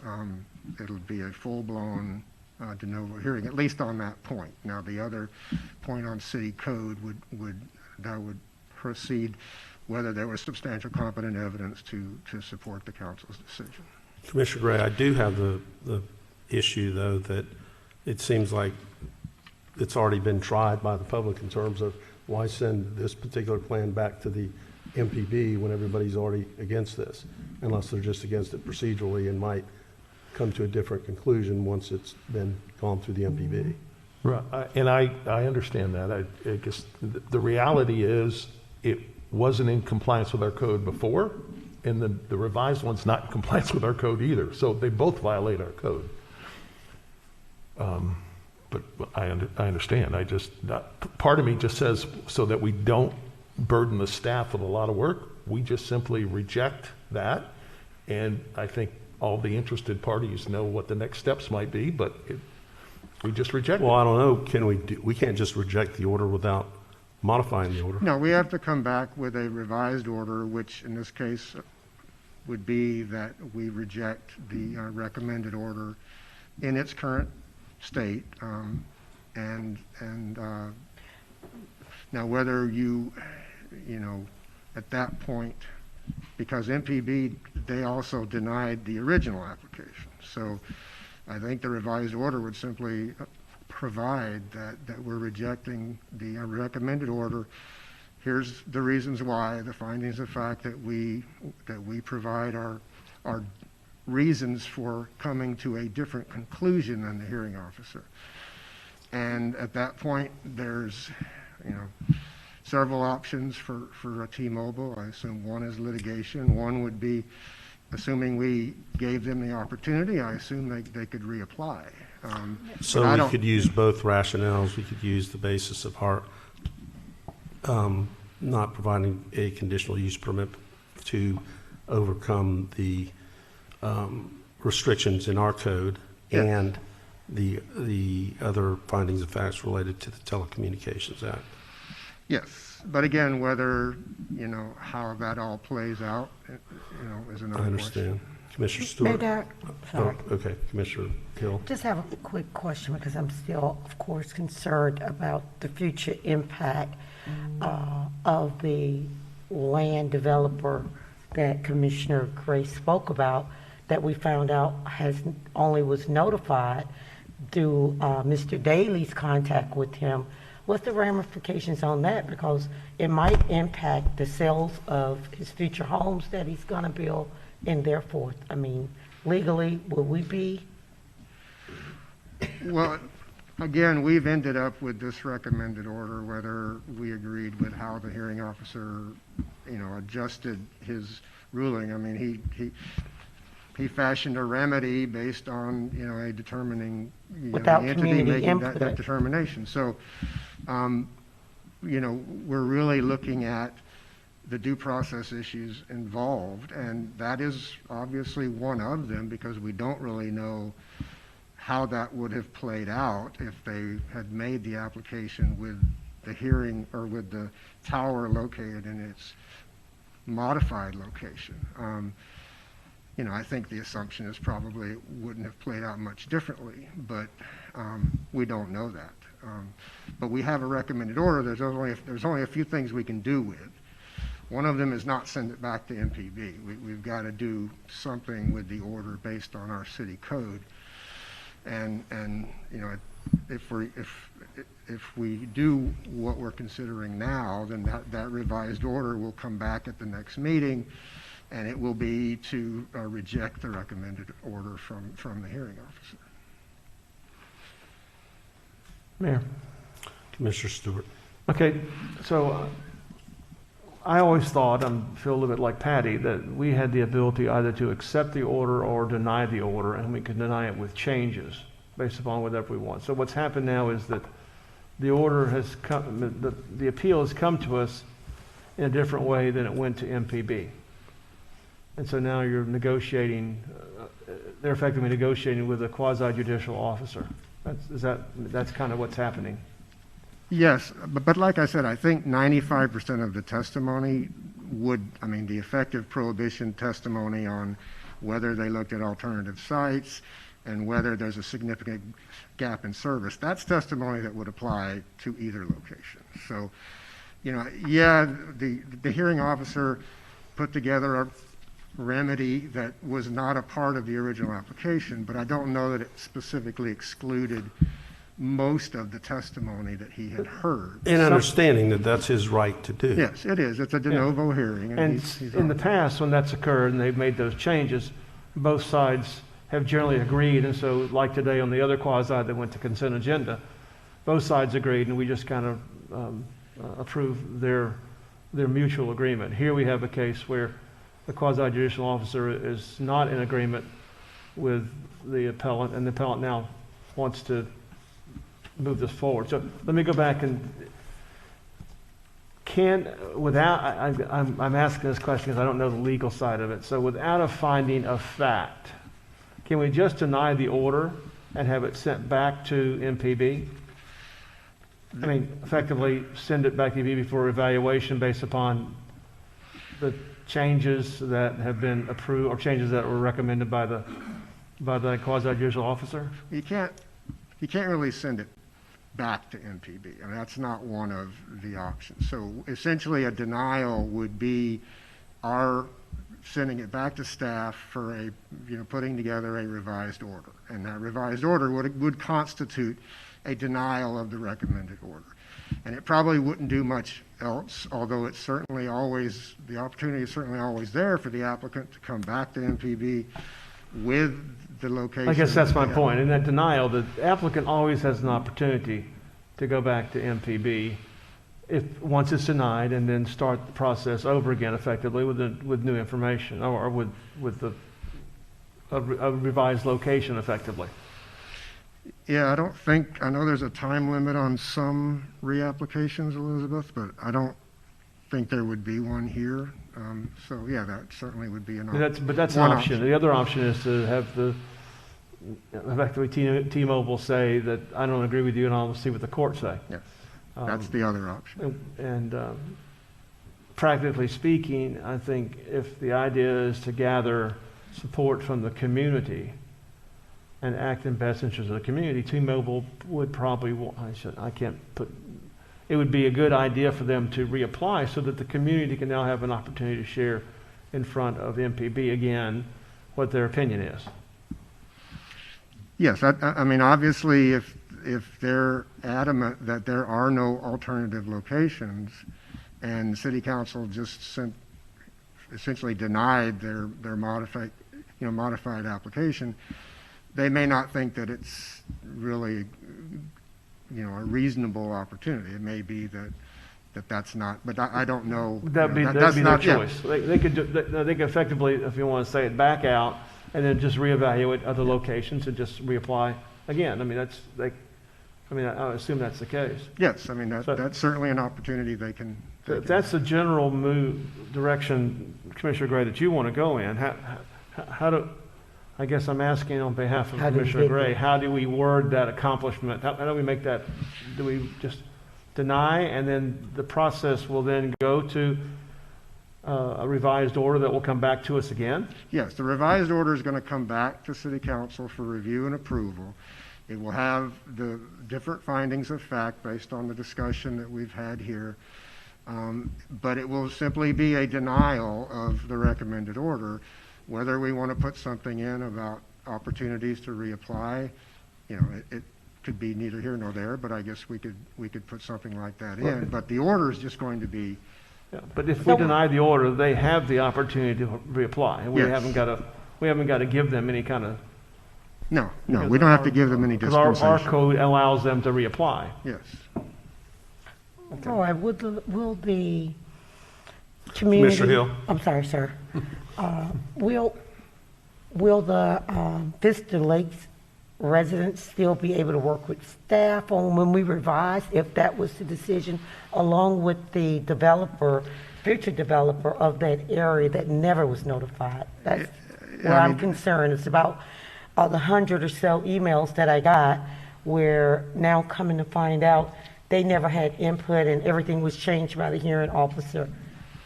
S19: It'll be a full-blown de novo hearing, at least on that point. Now, the other point on city code would proceed whether there was substantial competent evidence to support the council's decision.
S1: Commissioner Gray, I do have the issue, though, that it seems like it's already been tried by the public in terms of why send this particular plan back to the MPB when everybody's already against this, unless they're just against it procedurally and might come to a different conclusion once it's been gone through the MPB.
S2: Right, and I understand that. I guess the reality is it wasn't in compliance with our code before, and the revised one's not in compliance with our code either. So they both violate our code. But I understand. Part of me just says, so that we don't burden the staff with a lot of work, we just simply reject that. And I think all the interested parties know what the next steps might be, but we just reject it.
S1: Well, I don't know. We can't just reject the order without modifying the order.
S19: No, we have to come back with a revised order, which in this case would be that we reject the recommended order in its current state. Now whether at that point, because MPB, they also denied the original application. So I think the revised order would simply provide that we're rejecting the recommended order. Here's the reasons why, the findings of fact that we provide are reasons for coming to a different conclusion than the hearing officer. And at that point, there's, several options for T-Mobile. I assume one is litigation. One would be, assuming we gave them the opportunity, I assume they could reapply.
S1: So we could use both rationales. We could use the basis of not providing a conditional use permit to overcome the restrictions in our code, yes, and the other findings of facts related to the Telecommunications Act.
S19: Yes, but again, whether, how that all plays out, is another
S1: I understand.
S19: question.
S1: Commissioner Stewart?
S8: Sorry.
S1: Oh, okay, Commissioner Hill.
S8: Just have a quick question because I'm still, of course, concerned about the future impact of the land developer that Commissioner Gray spoke about, that we found out was notified through Mr. Daly's contact with him. What's the ramifications on that? Because it might impact the sales of his future homes that he's going to build, and therefore, legally, will we be?
S19: Well, again, we've ended up with this recommended order, whether we agreed with how the hearing officer, adjusted his ruling. He fashioned a remedy based on, a determining,
S8: without
S19: the entity making
S8: input.
S19: that determination. So, we're really looking at the due process issues involved, and that is obviously one of them, because we don't really know how that would have played out if they had made the application with the hearing or with the tower located in its modified location. I think the assumption is probably it wouldn't have played out much differently, but we don't know that. But we have a recommended order. There's only a few things we can do with. One of them is not send it back to MPB. We've got to do something with the order based on our city code. And if we do what we're considering now, then that revised order will come back at the next meeting, and it will be to reject the recommended order from the hearing officer.
S7: Mayor.
S1: Commissioner Stewart.
S7: Okay, so I always thought, I feel a little bit like Patty, that we had the ability either to accept the order or deny the order, and we could deny it with changes based upon whatever we want. So what's happened now is that the order has come, the appeal has come to us in a different way than it went to MPB. And so now you're negotiating, they're effectively negotiating with a quasi-judicial officer. That's kind of what's happening.
S19: Yes, but like I said, I think 95% of the testimony the effective prohibition testimony on whether they looked at alternative sites and whether there's a significant gap in service, that's testimony that would apply to either location. So, the hearing officer put together a remedy that was not a part of the original application, but I don't know that it specifically excluded most of the testimony that he had heard.
S1: And understanding that that's his right to do.
S19: Yes, it is. It's a de novo hearing.
S7: And he's in the past, when that's occurred and they've made those changes, both sides have generally agreed. And so, like today on the other quasi that went to consent agenda, both sides agreed, and we just kind of approved their mutual agreement. Here we have a case where the quasi-judicial officer is not in agreement with the appellant, and the appellant now wants to move this forward. So let me go back and I'm asking this question because I don't know the legal side of it. So without a finding of fact, can we just deny the order and have it sent back to MPB? Effectively send it back to MPB for evaluation based upon the changes that have been approved or changes that were recommended by the quasi-judicial officer?
S19: You can't really send it back to MPB. That's not one of the options. So essentially a denial would be our sending it back to staff for putting together a revised order. And that revised order would constitute a denial of the recommended order. And it probably wouldn't do much else, although it's certainly always, the opportunity is certainly always there for the applicant to come back to MPB with the location.
S7: I guess that's my
S19: Yeah.
S7: point. In that denial, the applicant always has an opportunity to go back to MPB once it's denied, and then start the process over again effectively with new information, or with a revised location effectively.
S19: Yeah, I know there's a time limit on some reapplications, Elizabeth, but I don't think there would be one here. So yeah, that certainly would be an option.
S7: But that's an option. The other option is to have effectively T-Mobile say that I don't agree with you, and I'll see what the court say.
S19: Yes, that's the other option.
S7: And practically speaking, I think if the idea is to gather support from the community and act in best interest of the community, T-Mobile would probably, it would be a good idea for them to reapply so that the community can now have an opportunity to share in front of MPB again what their opinion is.
S19: Yes, I mean, obviously, if they're adamant that there are no alternative locations, and City Council just essentially denied their modified application, they may not think that it's really, a reasonable opportunity. It may be that's not, but I don't know.
S7: That'd be their choice. They could effectively, if you want to say it, back out and then just reevaluate other locations and just reapply again. I mean, I assume that's the case.
S19: Yes, I mean, that's certainly an opportunity they can.
S7: If that's the general direction, Commissioner Gray, that you want to go in, I guess I'm asking on behalf of Commissioner Gray, how do we word that accomplishment? How do we make that? Do we just deny, and then the process will then go to a revised order that will come back to us again?
S19: Yes, the revised order is going to come back to City Council for review and approval. It will have the different findings of fact based on the discussion that we've had here. But it will simply be a denial of the recommended order. Whether we want to put something in about opportunities to reapply, it could be neither here nor there, but I guess we could put something like that in. But the order is just going to be.
S7: Yeah, but if we deny the order, they have the opportunity to reapply, and we haven't got to give them any kind of.
S19: No, we don't have to give them any dispensation.
S7: Because our code allows them to reapply.
S19: Yes.
S8: Okay. All right. Will the community?
S1: Commissioner Hill.
S8: I'm sorry, sir. Will the Vista Lakes residents still be able to work with staff on when we revise, if that was the decision, along with the future developer of that area that never was notified? That's where I'm concerned. It's about the 100 or so emails that I got, where now coming to find out they never had input and everything was changed by the hearing officer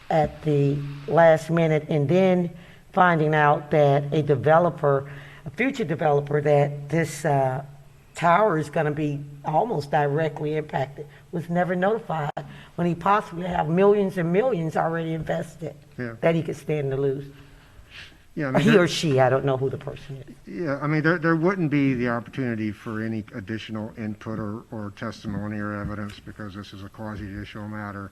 S8: at the last minute, and then finding out that a future developer, that this tower is going to be almost directly impacted, was never notified when he possibly have millions and millions already invested that he could stand to lose.
S19: Yeah, I mean,
S8: he or she, I don't know who the person is.
S19: Yeah, I mean, there wouldn't be the opportunity for any additional input or testimony or evidence, because this is a quasi-judicial matter.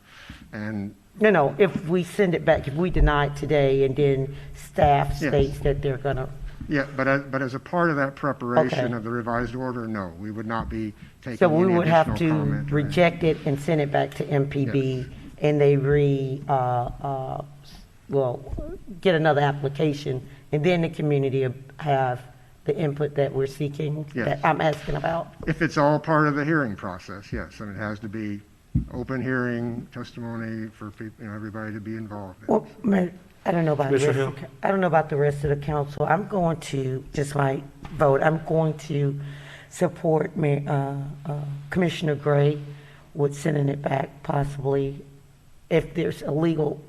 S19: And
S8: No, if we send it back, if we deny it today and then staff states that they're going to.
S19: Yeah, but as a part of that preparation of the revised order, no, we would not be taking
S8: So we
S19: any
S8: would have to
S19: comment
S8: reject it and send it back to MPB, and they get another application, and then the community have the input that we're seeking, that I'm asking about.
S19: If it's all part of the hearing process, yes. I mean, it has to be open hearing, testimony for people, everybody to be involved in.
S8: Well, I don't know about the rest of the council. I'm going to, just my vote, I'm going to support Commissioner Gray with sending it back, possibly, if there's a legal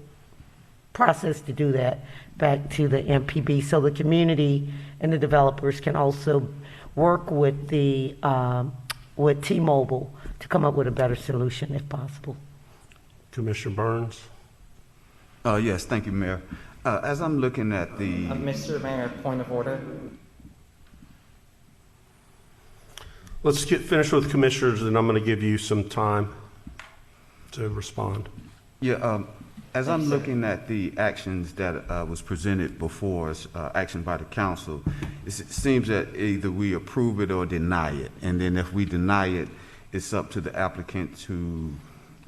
S8: process to do that, back to the MPB, so the community and the developers can also work with with T-Mobile to come up with a better solution if possible.
S1: Commissioner Burns.
S9: Yes, thank you, Mayor. As I'm looking at the...
S14: Mr. Mayor, point of order.
S1: Let's finish with commissioners, and I'm going to give you some time to respond.
S9: Yeah, As I'm looking at the actions that was presented before us, action by the council, it seems that either we approve it or deny it. And then if we deny it, it's up to the applicant to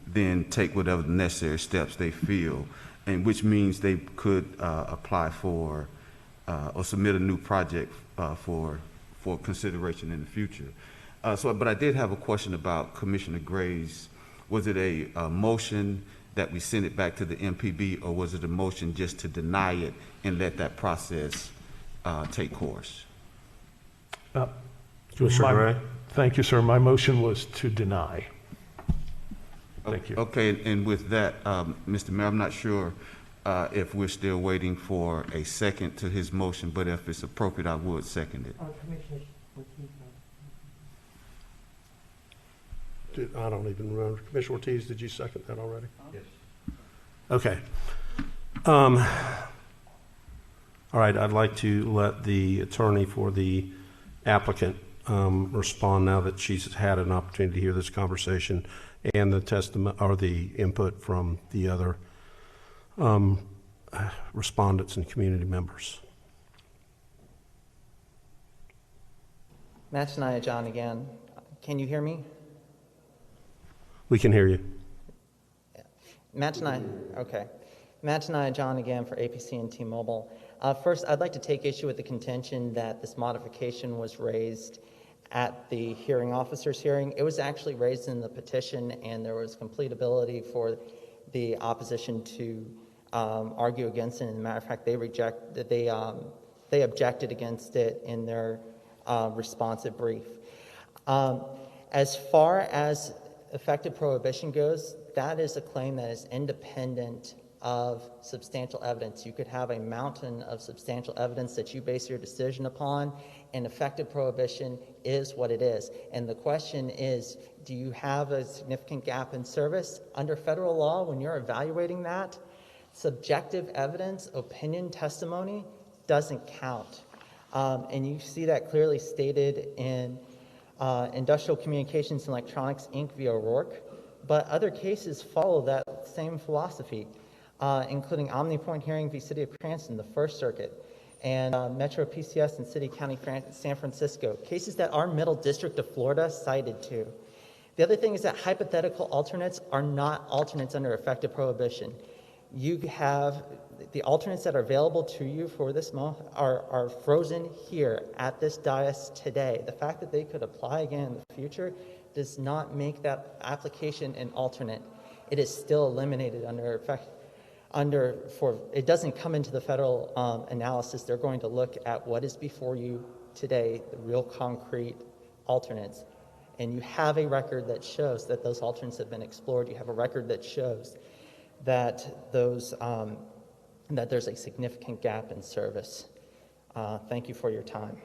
S9: then take whatever necessary steps they feel, and which means they could apply for or submit a new project for consideration in the future. But I did have a question about Commissioner Gray's. Was it a motion that we send it back to the MPB, or was it a motion just to deny it and let that process take course?
S1: Commissioner Gray?
S2: Thank you, sir. My motion was to deny. Thank you.
S9: Okay, and with that, Mr. Mayor, I'm not sure if we're still waiting for a second to his motion, but if it's appropriate, I would second it.
S1: I don't even remember. Commissioner Ortiz, did you second that already?
S3: Yes.
S1: Okay. All right, I'd like to let the attorney for the applicant respond now that she's had an opportunity to hear this conversation and the testimony or the input from the other respondents and community members.
S14: Matt Tenaya, John again. Can you hear me?
S1: We can hear you.
S14: Matt Tenaya, okay. Matt Tenaya, John again for APC and T-Mobile. First, I'd like to take issue with the contention that this modification was raised at the hearing officer's hearing. It was actually raised in the petition, and there was complete ability for the opposition to argue against it. And as a matter of fact, they objected against it in their responsive brief. As far as effective prohibition goes, that is a claim that is independent of substantial evidence. You could have a mountain of substantial evidence that you base your decision upon, and effective prohibition is what it is. And the question is, do you have a significant gap in service? Under federal law, when you're evaluating that, subjective evidence, opinion, testimony doesn't count. And you see that clearly stated in Industrial Communications and Electronics, Inc. v. O'Rourke, but other cases follow that same philosophy, including OmniPoint Hearing v. City of Cranston, the First Circuit, and Metro PCS and City County San Francisco, cases that our Middle District of Florida cited to. The other thing is that hypothetical alternates are not alternates under effective prohibition. You have the alternates that are available to you for this month are frozen here at this dais today. The fact that they could apply again in the future does not make that application an alternate. It is still eliminated it doesn't come into the federal analysis. They're going to look at what is before you today, the real concrete alternates. And you have a record that shows that those alternates have been explored. You have a record that shows that that there's a significant gap in service. Thank you for your time.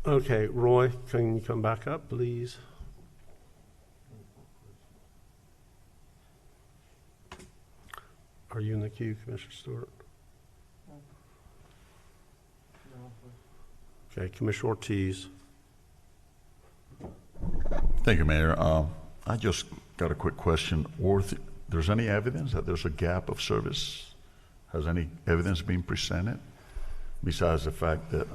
S1: Okay, Roy, can you come back up, please? Are you in the queue, Commissioner Stewart? Okay, Commissioner Ortiz.
S6: Thank you, Mayor. I just got a quick question. There's any evidence that there's a gap of service? Has any evidence been presented besides the fact that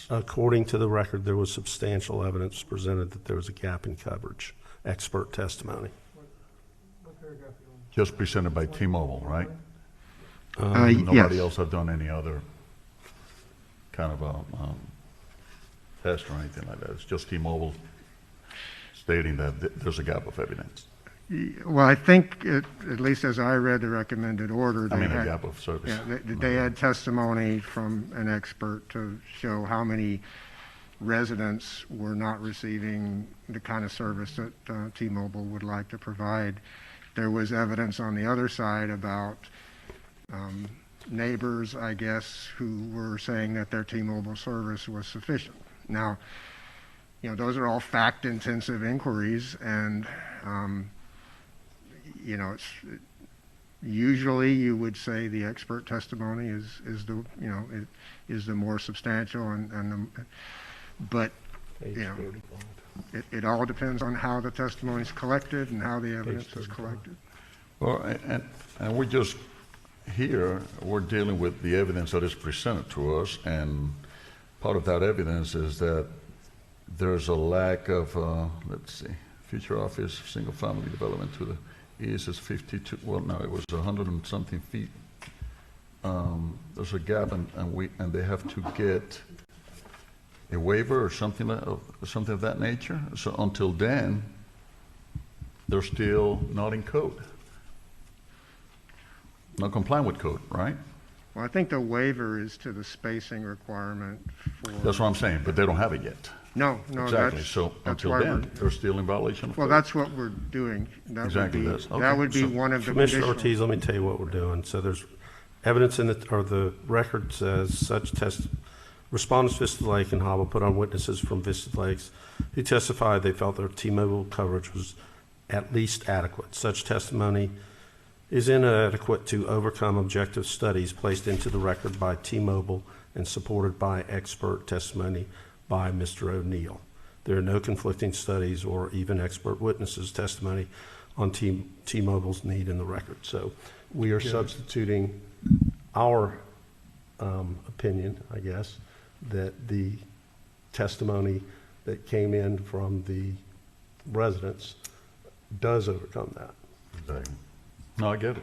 S1: According to the record, there was substantial evidence presented that there was a gap in coverage. Expert testimony.
S6: just presented by T-Mobile, right?
S19: yes.
S6: Nobody else have done any other kind of a test or anything like that. It's just T-Mobile stating that there's a gap of evidence.
S19: Well, I think, at least as I read the recommended order,
S6: a gap of service.
S19: Yeah, they had testimony from an expert to show how many residents were not receiving the kind of service that T-Mobile would like to provide. There was evidence on the other side about neighbors, I guess, who were saying that their T-Mobile service was sufficient. Now, you know, those are all fact-intensive inquiries, and you know, it's usually you would say the expert testimony is the, you know, is the more substantial, but
S7: Page
S19: you know,
S7: 35.
S19: it all depends on how the testimony is collected and how the evidence is collected.
S6: Well, and we just here, we're dealing with the evidence that is presented to us, and part of that evidence is that there's a lack of, let's see, future office, single family development to the east is 52, well, no, it was 100 and something feet. There's a gap, and they have to get a waiver or something of that nature. So until then, they're still not in code, not complying with code, right?
S19: Well, I think the waiver is to the spacing requirement for.
S6: That's what I'm saying, but they don't have it yet.
S19: No,
S6: Exactly,
S19: that's.
S6: so
S19: that's
S6: until
S19: why
S6: then, they're still in violation of
S19: Well,
S6: code.
S19: that's what we're doing. That
S6: Exactly,
S19: would be,
S6: that's- okay.
S19: that would be
S1: So,
S19: one of the
S1: Commissioner
S19: conditional.
S1: Ortiz, let me tell you what we're doing. So there's evidence in it, or the record says such test, respondents Vista Lake and Hobble put on witnesses from Vista Lakes who testified they felt their T-Mobile coverage was at least adequate. Such testimony is inadequate to overcome objective studies placed into the record by T-Mobile and supported by expert testimony by Mr. O'Neill. There are no conflicting studies or even expert witnesses' testimony on T-Mobile's need in the record. So we are substituting our opinion, I guess, that the testimony that came in from the residents does overcome that.
S6: Exactly. No, I get it.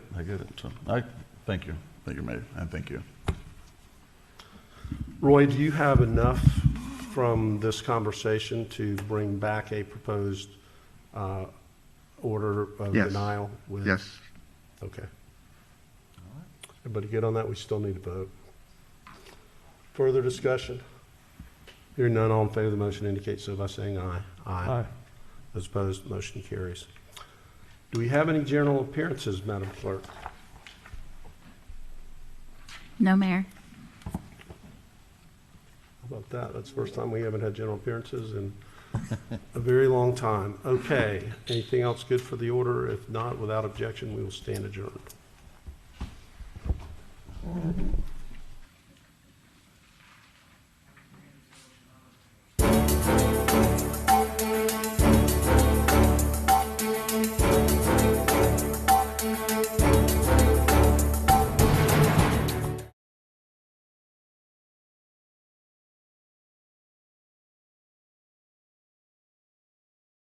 S6: So I thank you, Mayor, and thank you.
S1: Roy, do you have enough from this conversation to bring back a proposed order of
S19: Yes.
S1: denial?
S19: Yes.
S1: Okay. Everybody good on that? We still need to vote. Further discussion? Hearing none, all in favor of the motion indicate so by saying aye.
S2: Aye.
S1: Those opposed, motion carries. Do we have any general appearances, Madam Clerk?
S4: No, Mayor.
S1: How about that? That's the first time we haven't had general appearances in a very long time. Okay, anything else good for the order? If not, without objection, we will stand adjourned.